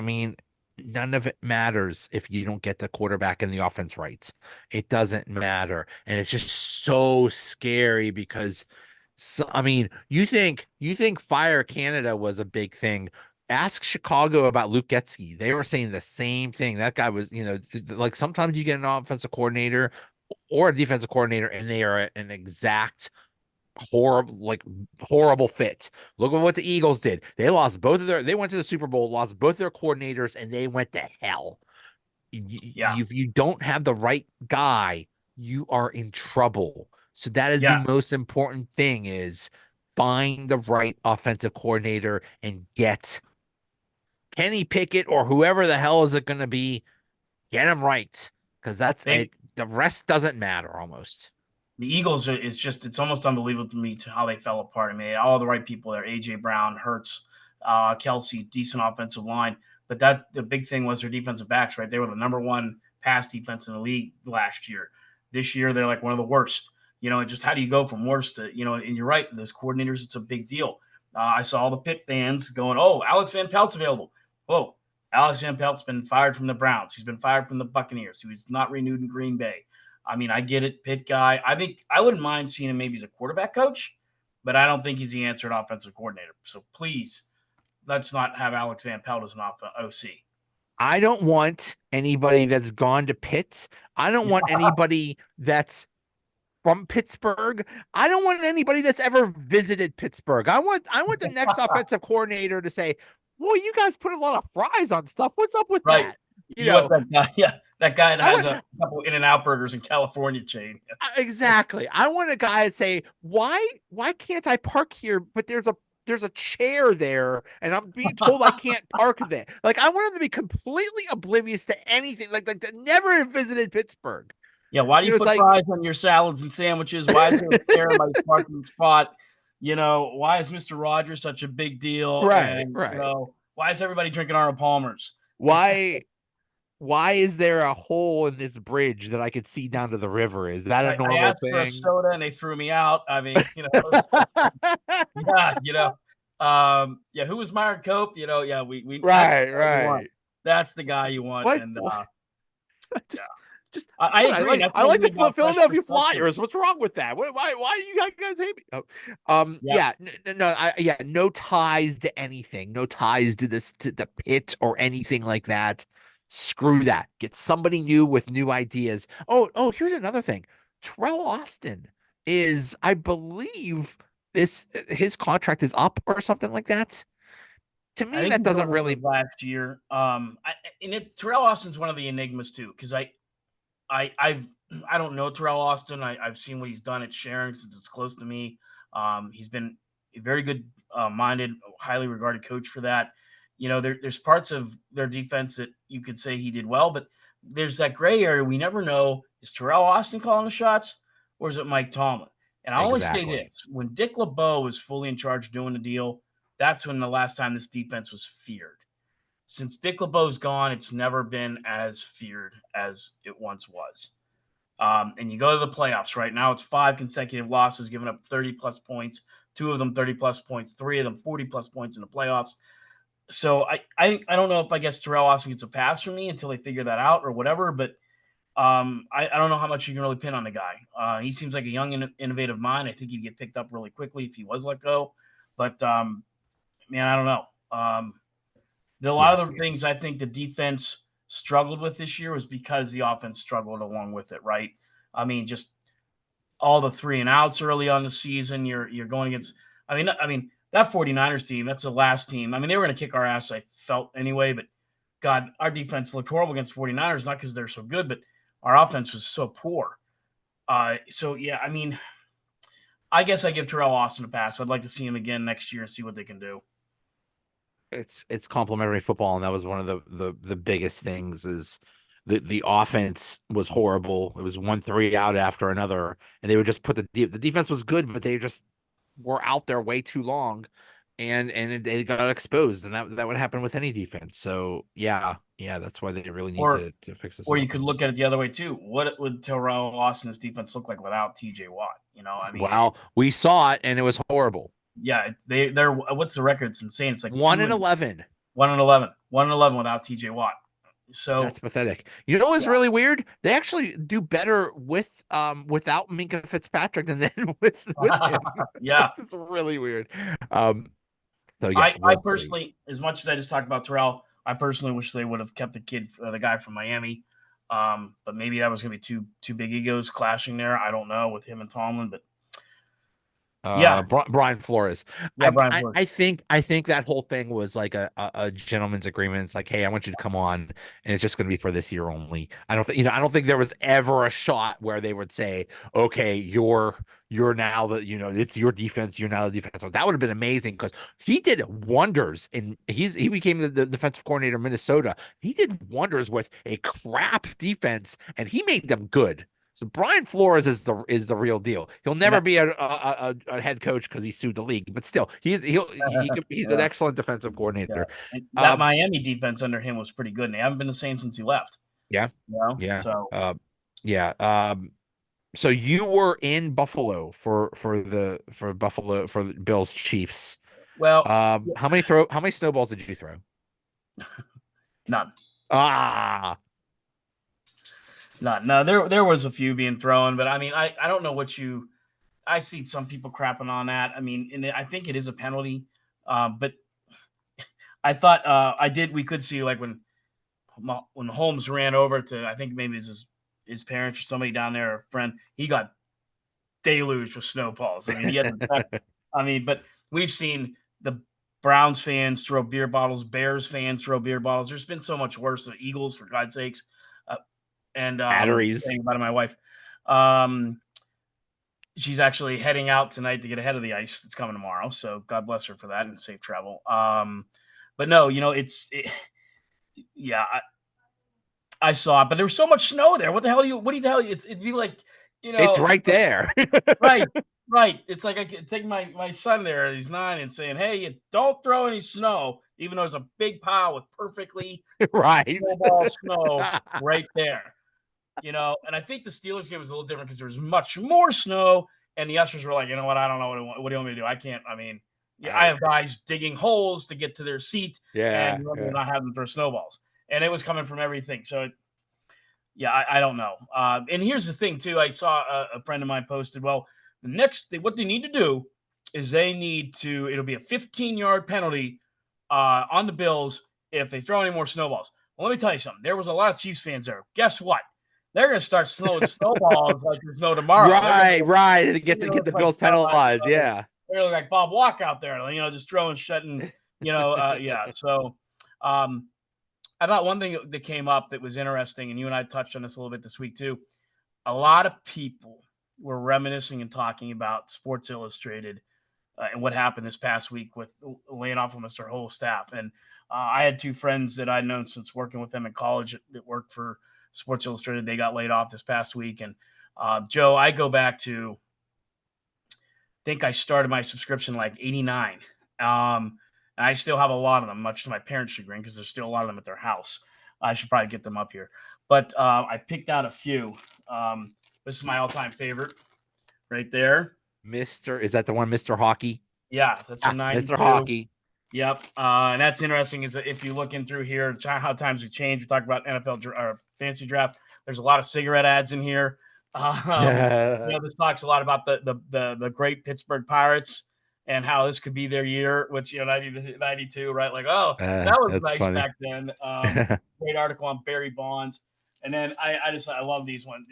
mean, none of it matters if you don't get the quarterback and the offense right. It doesn't matter. And it's just so scary because, I mean, you think Fire Canada was a big thing. Ask Chicago about Luke Getzey. They were saying the same thing. That guy was, like sometimes you get an offensive coordinator or a defensive coordinator, and they are an exact horrible fit. Look at what the Eagles did. They went to the Super Bowl, lost both their coordinators, and they went to hell. Yeah. If you don't have the right guy, you are in trouble. So that is the Yeah. most important thing is find the right offensive coordinator and get Kenny Pickett or whoever the hell is it going to be, get him right. Because that's They it. The rest doesn't matter almost. The Eagles is just, it's almost unbelievable to me to how they fell apart. I mean, all the right people there: AJ Brown, Hurts, Kelsey, decent offensive line. But the big thing was their defensive backs, right? They were the number one pass defense in the league last year. This year, they're like one of the worst. Just how do you go from worst to, and you're right, those coordinators, it's a big deal. I saw all the Pitt fans going, "Oh, Alex Van Pelt's available." Whoa, Alex Van Pelt's been fired from the Browns. He's been fired from the Buccaneers. He was not renewed in Green Bay. I mean, I get it, Pitt guy. I think I wouldn't mind seeing him maybe as a quarterback coach, but I don't think he's the answer at offensive coordinator. So please, let's not have Alex Van Pelt as an OC. I don't want anybody that's gone to Pitt. I don't want anybody that's from Pittsburgh. I don't want anybody that's ever visited Pittsburgh. I want the next offensive coordinator to say, "Well, you guys put a lot of fries on stuff. What's up with Right. that?" You You want know, that guy? Yeah, that guy that I has want a couple In-N-Out burgers in California chain. exactly. I want a guy to say, "Why can't I park here? But there's a chair there, and I'm being told I can't park there." Like I want him to be completely oblivious to anything. Like never visited Pittsburgh. Yeah, why do you It's put like fries on your salads and sandwiches? Why is there a chair in my parking spot? Why is Mr. Rogers such a big deal? right, And right. why is everybody drinking Arnold Palmer's? Why why is there a hole in this bridge that I could see down to the river? Is that a I normal asked for a thing? soda and they threw me out. I mean, it's like, yeah, yeah, who was Myron Cope? Yeah, we that's the Right, guy you want. right. That's the guy you want. What? And Just, yeah, just I come on. agree. And that's I what I like mean the about fresh Philadelphia perspective. Flyers. What's wrong with that? Why do you guys hate me? Oh, Yeah, yeah, no, yeah, no ties to anything. No ties to the pit or anything like that. Screw that. Get somebody new with new ideas. Here's another thing. Terrell Austin is, I believe, this his contract is up or something like that. To I me, think that he's doesn't going into really his last year. Terrell Austin's one of the enigmas too, because I've I don't know Terrell Austin. I've seen what he's done at Sharon since it's close to me. He's been a very good minded, highly regarded coach for that. There's parts of their defense that you could say he did well, but there's that gray area. We never know, is Terrell Austin calling the shots or is it Mike Tomlin? And I only say exactly. this: when Dick LeBeau was fully in charge doing the deal, that's when the last time this defense was feared. Since Dick LeBeau's gone, it's never been as feared as it once was. And you go to the playoffs right now, it's 5 consecutive losses, giving up 30 plus points, two of them 30 plus points, three of them 40 plus points in the playoffs. So I don't know if I guess Terrell Austin gets a pass from me until they figure that out or whatever. But I don't know how much you can really pin on the guy. He seems like a young, innovative mind. I think he'd get picked up really quickly if he was let go. But man, I don't know. A lot Yeah. of the things I think the defense struggled with this year was because the offense struggled along with it, right? I mean, just all the 3 and outs early on the season. You're going against I mean that 49ers team, that's the last team. I mean, they were going to kick our ass, I felt anyway, but God, our defense looked horrible against 49ers, not because they're so good, but our offense was so poor. So yeah, I mean, I guess I give Terrell Austin a pass. I'd like to see him again next year and see what they can do. It's complementary football, and that was one of the biggest things is the offense was horrible. It was 1-3 out after another, and they would just put the defense was good, but they just were out there way too long, and they got exposed, and that would happen with any defense. So yeah, that's why they really need Or to fix this or you could offense. look at it the other way too. What would Terrell Austin's defense look like without TJ Watt? I mean, Well, we saw it, and it was horrible. yeah, they're what's the record? It's insane. It's like One 2 and and 11. 1 and 11, 1 and 11 without TJ Watt. That's So pathetic. You know what's yeah, really weird? They actually do better without Minka Fitzpatrick than then with him. yeah. It's really weird. Um, so yeah, I we'll see. personally, as much as I just talked about Terrell, I personally wish they would have kept the guy from Miami. But maybe that was going to be two big egos clashing there. I don't know with him and Tomlin, but yeah, Brian Flores. yeah, Brian Flores. I think that whole thing was like a gentleman's agreement. It's like, hey, I want you to come on, and it's just going to be for this year only. I don't think there was ever a shot where they would say, okay, you're now it's your defense. You're now the defense. So that would have been amazing because he did wonders, and he became the defensive coordinator in Minnesota. He did wonders with a crap defense, and he made them good. So Brian Flores is the real deal. He'll And never be a head coach because he sued the league, but still, he's an yeah, excellent defensive yeah. coordinator. And that Um, Miami defense under him was pretty good, and they haven't been the same since he left. yeah, You know, yeah, so yeah. So you were in Buffalo for Buffalo for the Bills Chiefs. well, How many snowballs did you throw? none. Ah, None. No, there was a few being thrown, but I mean, I don't know what you. I see some people crapping on that. I mean, and I think it is a penalty, but I thought I did. We could see like when Holmes ran over to, I think maybe it's his parents or somebody down there, a friend. He got deluged with snowballs. I mean, he had to. I mean, but we've seen the Browns fans throw beer bottles, Bears fans throw beer bottles. There's been so much worse. The Eagles, for God's sakes. Uh, and batteries. saying about my wife. Um, she's actually heading out tonight to get ahead of the ice that's coming tomorrow. So God bless her for that and safe travel. But no, yeah, I saw it, but there was so much snow there. What the hell what do you tell you? It'd be like, It's right there. right, right. It's like I could take my son there, he's 9, and saying, hey, you don't throw any snow, even though there's a big pile with perfectly Right. snowball snow right there. And I think the Steelers game was a little different because there was much more snow, and the ushers were like, you know what, I don't know what do you want me to do? I can't. I mean, yeah, I have guys digging holes to get to their seat, and Yeah, you want me to yeah. not have them throw snowballs, and it was coming from everything. So, yeah, I don't know. And here's the thing too. I saw a friend of mine posted. Well, what they need to do is it'll be a 15-yard penalty on the Bills if they throw any more snowballs. Well, let me tell you something. There was a lot of Chiefs fans there. Guess what? They're going to start throwing snowballs like there's no tomorrow. Right. To They're get going to get look the like Bills penalized. Yeah. they're gonna look like Bob Walk out there, just throwing shit and yeah. So I thought one thing that came up that was interesting, and you and I touched on this a little bit this week too. A lot of people were reminiscing and talking about Sports Illustrated and what happened this past week with laying off almost their whole staff. And I had 2 friends that I'd known since working with them in college that worked for Sports Illustrated. They got laid off this past week. And Joe, I go back to, I think I started my subscription like 89. And I still have a lot of them, much to my parents' chagrin, because there's still a lot of them at their house. I should probably get them up here. But I picked out a few. This is my all-time favorite right there. Is that the one, Mr. Hockey? Yeah, that's from Mr. 92. Hockey. Yep. And that's interesting is that if you look in through here, how times have changed. We talk about NFL or fantasy draft. There's a lot of cigarette ads in here. This talks a lot about the great Pittsburgh Pirates and how this could be their year, which 92, right? Like, oh, that was That's nice funny. back then. Great article on Barry Bonds, and then I love these ones.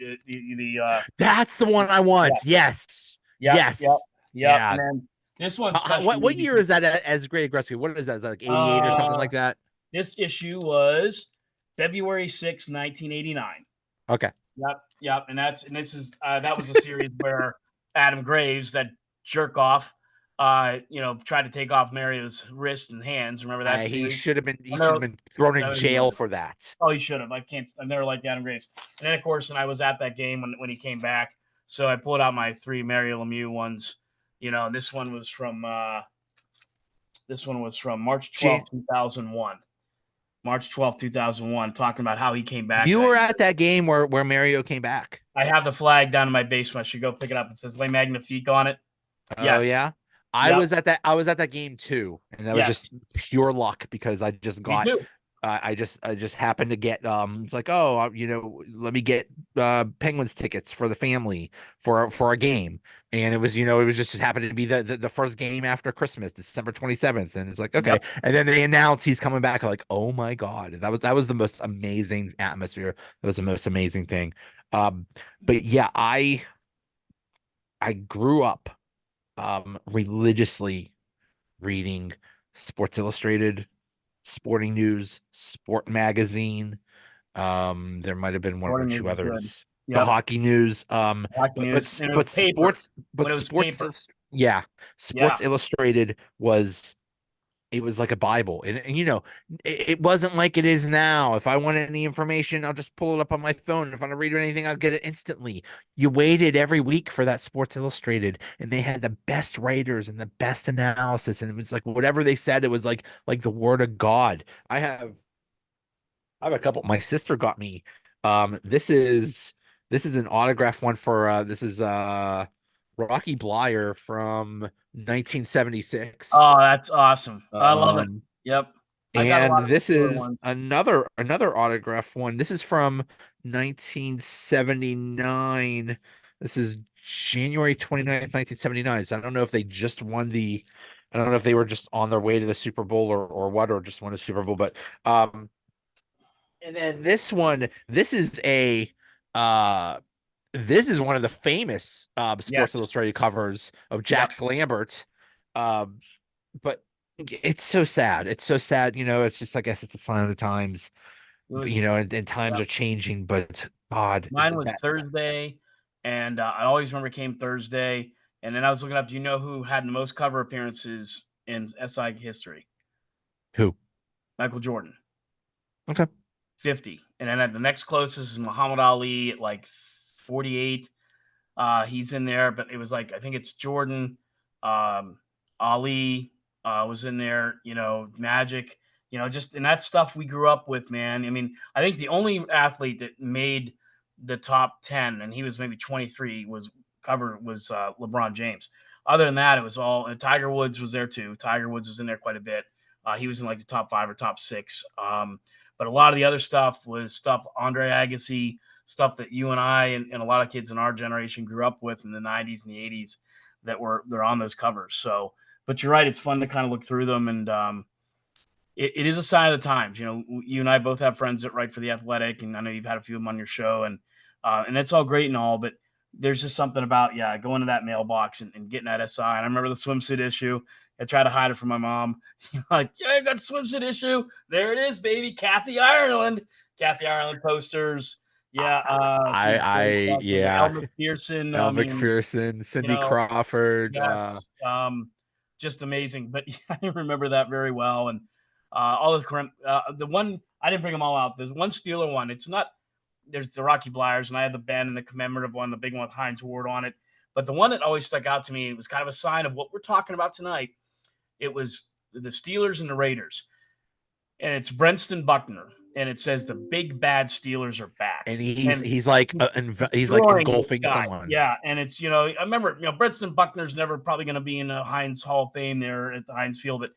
That's the one I Yeah, want. Yes. yep, yep, Yes. yep. And Yeah. then this one's special to What me year is because that as Great Aggressive? What is that? Is that like 88 or something like that? this issue was February 6, 1989. Okay. Yep, and that was a series where Adam Graves, that jerk off, tried to take off Mario's wrists and hands. Remember that He series? should have been thrown in jail for that. Oh, he should have. I never liked Adam Graves. And then of course, I was at that game when he came back, so I pulled out my 3 Mario Lemieux ones. This one was from March 12th, 2001. March 12th, 2001, talking about how he came back. You were at that game where Mario came back. I have the flag down in my basement. I should go pick it up. It says Le Magnifique on it. Oh Yes. yeah. I was at that game too, and that was just pure luck because I just got Me too. I just happened to get it's like, oh, let me get Penguins tickets for the family for a game, and it was just happened to be the first game after Christmas, December 27th, and it's like, okay. Yep. And then they announce he's coming back, like, oh my god, that was the most amazing atmosphere. That was the most amazing thing. But yeah, I grew up religiously reading Sports Illustrated, Sporting News, Sport Magazine. There might have been one or two others. Yep. The Hockey News. Sports Illustrated was like a Bible. And it wasn't like it is now. If I want any information, I'll just pull it up on my phone. If I want to read anything, I'll get it instantly. You waited every week for that Sports Illustrated, and they had the best writers and the best analysis. And it was like whatever they said, it was like the word of God. I have a couple. My sister got me. This is an autograph one for this is Rocky Blyer from 1976. Oh, that's awesome. I love it. Yep. And this is another autograph one. This is from 1979. This is January 29th, 1979. So I don't know if they just won I don't know if they were just on their way to the Super Bowl or what, or just won a Super Bowl, but and then this one, this is one of the famous Sports Illustrated covers of Jack Lambert. But it's so sad. It's so sad. It's just, I guess it's a sign of the times, and times are changing, but God. Mine was Thursday, and I always remember it came Thursday. And then I was looking up, do you know who had the most cover appearances in SI history? Who? Michael Jordan. Okay. 50. And then the next closest is Muhammad Ali at like 48. He's in there, but it was like, I think it's Jordan, Ali was in there, Magic, and that stuff we grew up with, man. I mean, I think the only athlete that made the top 10, and he was maybe 23, was LeBron James. Other than that, it was all, and Tiger Woods was there too. Tiger Woods was in there quite a bit. He was in like the top 5 or top 6. But a lot of the other stuff was stuff Andre Agassi, stuff that you and I and a lot of kids in our generation grew up with in the 90s and the 80s they're on those covers. So, but you're right, it's fun to kind of look through them, and it is a sign of the times. You and I both have friends that write for The Athletic, and I know you've had a few of them on your show, and it's all great and all, but there's just something about going to that mailbox and getting that SI. And I remember the swimsuit issue. I tried to hide it from my mom. Like, I got the swimsuit issue. There it is, baby. Kathy Ireland posters. Yeah. Elle McPherson. McPherson, Cindy Crawford. Yes, just amazing. But I remember that very well. And all the one, I didn't bring them all out. There's one Steeler one. There's the Rocky Blyers, and I had the Ben and the commemorative one, the big one with Heinz Ward on it. But the one that always stuck out to me, it was kind of a sign of what we're talking about tonight. It was the Steelers and the Raiders. And it's Brenston Buckner. And it says the big bad Steelers are back. And he's like engulfing someone. Yeah. And it's, I remember, Brenston Buckner's never probably going to be in the Heinz Hall of Fame there at the Heinz Field. But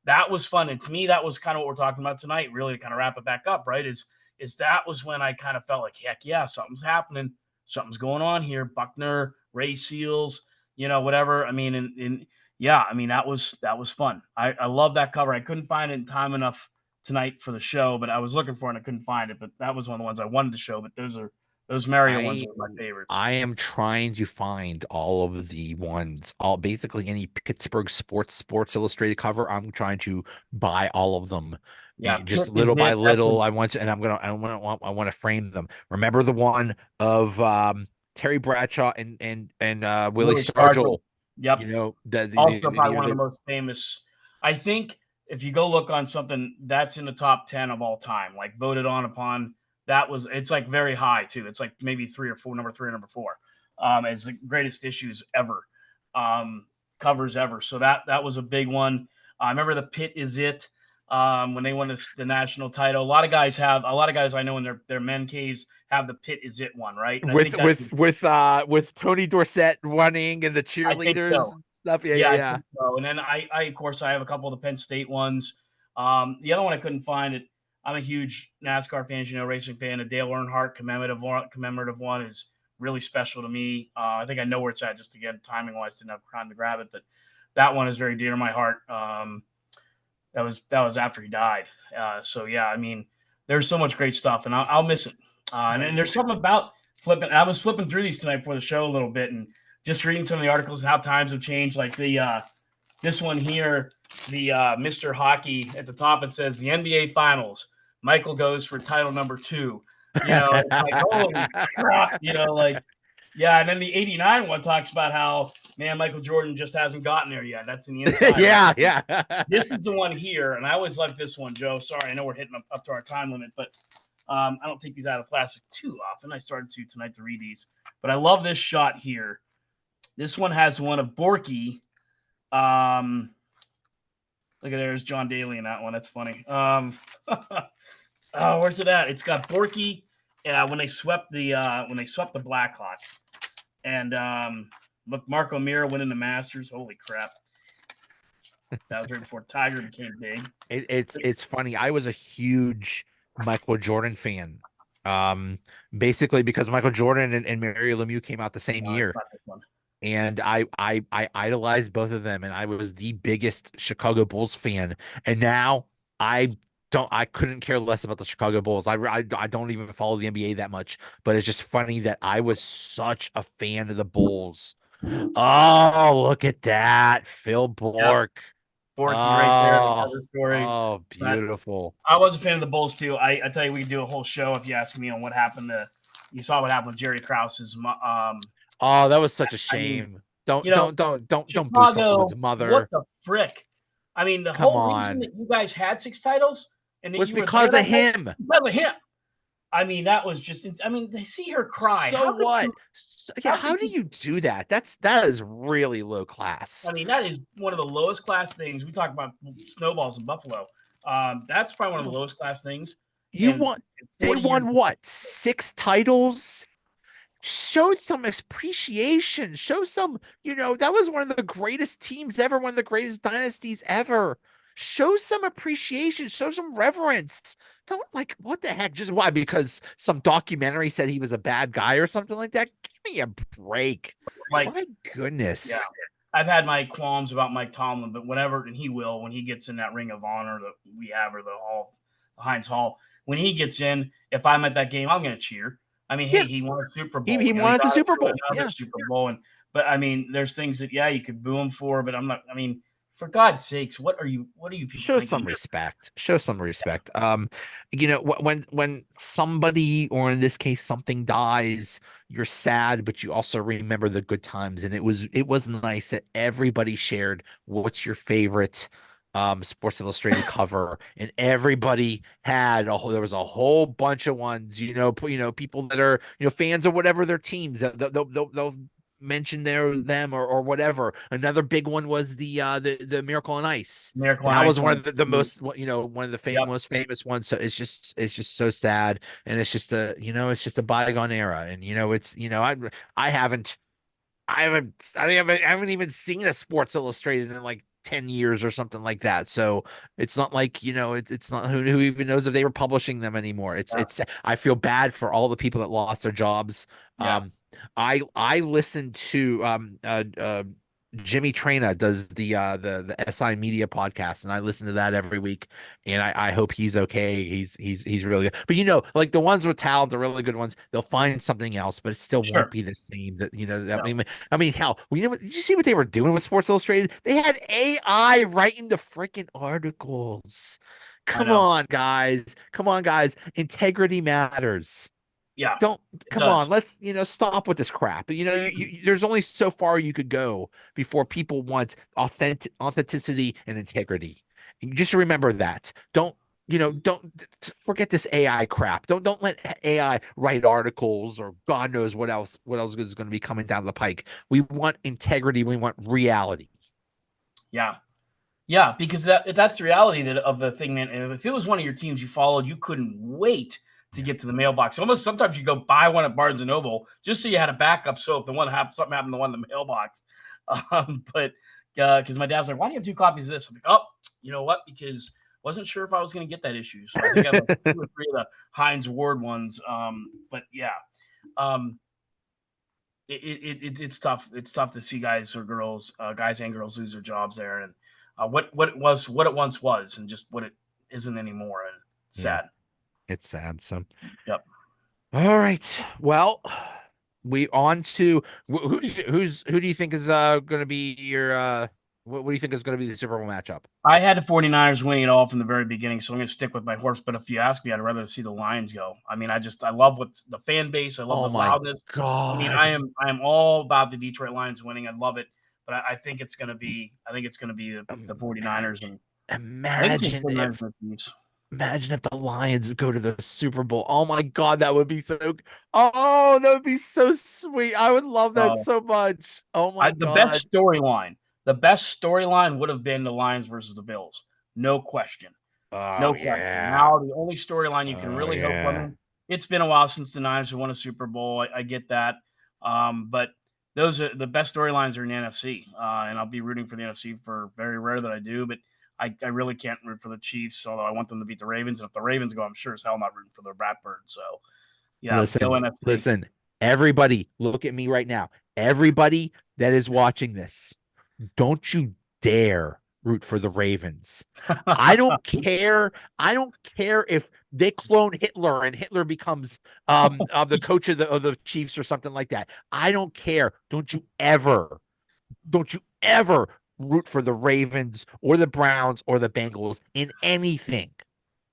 that was fun. And to me, that was kind of what we're talking about tonight, really, to kind of wrap it back up, right? Is is that was when I kind of felt like, heck yeah, something's happening, something's going on here. Buckner, Ray Seals, whatever. I mean, and yeah, I mean that was fun. I love that cover. I couldn't find it in time enough tonight for the show, but I was looking for it and I couldn't find it. But that was one of the ones I wanted to show. But those Mario ones I were my favorites. I am trying to find all of the ones, all basically any Pittsburgh Sports Illustrated cover. I'm trying to buy all of them, Yeah, just Pit is little by it. That's little. a And I want to frame them. Remember the one of Terry Bradshaw and Willie Willie Stargell. Stargell. Yep. You know Also, the probably year one of they the most famous. I think if you go look on something that's in the top 10 of all time, like voted on upon, it's like very high too. It's like maybe three or four, number three or number four, as the greatest issues ever, covers ever. So that was a big one. I remember the Pit is it, when they won the national title. A lot of guys I know in their men caves have the Pit is it one, right? And I with think that's, with Tony Dorsett running and the I think cheerleaders so. and stuff. Yeah, Yeah, yeah, I yeah. think so. And then I of course I have a couple of the Penn State ones. The other one I couldn't find it. I'm a huge NASCAR fan, racing fan. The Dale Earnhardt commemorative one is really special to me. I think I know where it's at. Just again, timing wise, didn't have time to grab it, but that one is very dear to my heart. That was after he died. So yeah, I mean, there's so much great stuff, and I'll miss it. And then there's something about flipping. I was flipping through these tonight before the show a little bit, and just reading some of the articles and how times have changed. Like this one here, the Mr. Hockey at the top, it says the NBA Finals. Michael goes for title number 2. It's like, holy crap, like, yeah. And then the '89 one talks about how, man, Michael Jordan just hasn't gotten there yet. That's in the inside. Yeah, yeah. This is the one here, and I always like this one, Joe. Sorry, I know we're hitting up to our time limit, but I don't take these out of plastic too often. I started to tonight to read these, but I love this shot here. This one has one of Borky. Look at there's John Daly in that one. That's funny. Oh, where's it at? It's got Borky when they swept the Blackhawks, and look, Mark O'Meara winning the Masters. Holy crap! That was right before Tiger became big. It's funny. I was a huge Michael Jordan fan. Basically because Michael Jordan and Mario Lemieux came out the same year. And I idolized both of them, and I was the biggest Chicago Bulls fan. And now I couldn't care less about the Chicago Bulls. I don't even follow the NBA that much, but it's just funny that I was such a fan of the Bulls. Oh, look at that. Phil Yep. Bork. Borky right there, the Oh, cover story. oh, But beautiful. I was a fan of the Bulls too. I tell you, we could do a whole show if you ask me on what happened to. You saw what happened with Jerry Krause's. Oh, that was such a I mean, shame. Don't you know, don't don't don't don't boo Chicago. someone's What mother. the frick? I mean, the Come whole reason on. that you guys had 6 titles and that Was you were there because of that night him. because of him. I mean, that was just. I mean, to see her cry. So How could what? you? Yeah, How how could do you? you do that? That is really low class. I mean, that is one of the lowest class things. We talk about snowballs in Buffalo. That's probably one of the lowest class things You in want They 40 years. won what? 6 titles? Showed some appreciation. Show some, that was one of the greatest teams ever, one of the greatest dynasties ever. Show some appreciation, show some reverence. Don't like, what the heck? Just why? Because some documentary said he was a bad guy or something like that? Give me a break. Like, My yeah, goodness. I've had my qualms about Mike Tomlin, but whenever, and he will, when he gets in that ring of honor that we have, or the Heinz Hall, when he gets in, if I'm at that game, I'm going to cheer. I mean, Yeah, hey, he won a Super he, Bowl. he won He us a got us Super to Bowl. another Yeah. Super Bowl, but I mean, there's things that you could boo him for, but I'm not. I mean, for God's sakes, what are you people Show thinking? some respect. Show some respect. When somebody, or in this case something, dies, you're sad, but you also remember the good times. And it was nice that everybody shared what's your favorite Sports Illustrated cover, and everybody had there was a whole bunch of ones, people that are fans of whatever their teams. They'll mention them or whatever. Another big one was the Miracle on Ice. Miracle on That Ice was one one. of the most, one of the Yep. most famous ones. So it's just so sad, and it's just a bygone era, and I haven't I haven't even seen a Sports Illustrated in like 10 years or something like that. So it's not like, it's not who even knows if they were publishing them anymore. Yeah. I feel bad for all the people that lost their jobs. Yeah. I listen to Jimmy Traina does the SI Media podcast, and I listen to that every week. And I hope he's okay. He's really good. But like the ones with talent, the really good ones, they'll find something else, but it still won't Sure. be the same. That No, I mean, hell, did you see what they were doing with Sports Illustrated? They had AI writing the freaking articles. I know. Come on, guys. Integrity matters. Yeah, Don't it Come on. does. Let's stop with this crap. There's only so far you could go before people want authenticity and integrity. And just remember that. Don't forget this AI crap. Don't let AI write articles or God knows what else is going to be coming down the pike. We want integrity. We want reality. Yeah. Yeah, because that's the reality of the thing, man. And if it was one of your teams you followed, you couldn't wait to Yeah. get to the mailbox. Almost sometimes you go buy one at Barnes and Noble just so you had a backup. So if something happened to one in the mailbox, but because my dad's like, "Why do you have two copies of this?" I'm like, "Oh, you know what? Because wasn't sure if I was going to get that issue, so I think I have like two or three of the Heinz Ward ones." But yeah, um, it's tough. It's tough to see guys or girls, guys and girls lose their jobs there, and what it once was, and just what it isn't anymore, and it's Yeah, sad. it's sad. So, Yep. all right. Well, we on to who do you think is going to be your what do you think is going to be the Super Bowl matchup? I had the 49ers winning it all from the very beginning, so I'm going to stick with my horse. But if you ask me, I'd rather see the Lions go. I mean, I love what the fan base. I love Oh the my loudness. I mean, God. I am all about the Detroit Lions winning. I love it, but I think it's going to be the 49ers, and I think it's going to Imagine be 49ers if and the Chiefs. imagine if the Lions go to the Super Bowl. Oh my God, that would be oh, that would be so sweet. I would love that Uh, so much. Oh my I God. the best storyline would have been the Lions versus the Bills, no question. Oh No question. yeah. Now the only storyline you can Oh really hope. I yeah. mean, it's been a while since the Niners have won a Super Bowl. I get that, but those are the best storylines are in the NFC, and I'll be rooting for the NFC for very rare that I do. But I really can't root for the Chiefs, although I want them to beat the Ravens. And if the Ravens go, I'm sure as hell not rooting for the Ratbirds. So yeah, go NFC. Listen, everybody, look at me right now. Everybody that is watching this, don't you dare root for the Ravens. I don't care. I don't care if they clone Hitler and Hitler becomes the coach of the Chiefs or something like that. I don't care. Don't you ever root for the Ravens or the Browns or the Bengals in anything.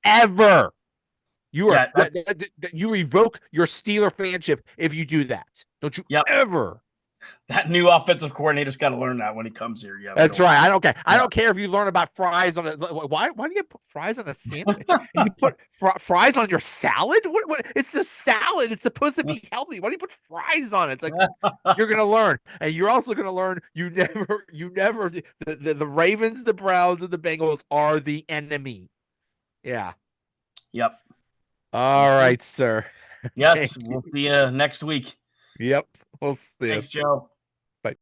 Ever. Yeah, that's You revoke your Steeler fanship if you do that. Don't you yep. ever. That new offensive coordinator's got to learn that when he comes here. Yeah, we That's don't. right. I don't care. I Yeah. don't care if you learn about fries on a. Why do you put fries on a sandwich? And you put fries on your salad? What? It's a salad. It's supposed to be healthy. Why do you put fries on it? It's like you're gonna learn, and you're also gonna learn. The Ravens, the Browns, and the Bengals are the enemy. Yeah. Yep. All right, sir. Thank Yes, you. we'll see you next week. Yep. We'll see you. Thanks, Joe.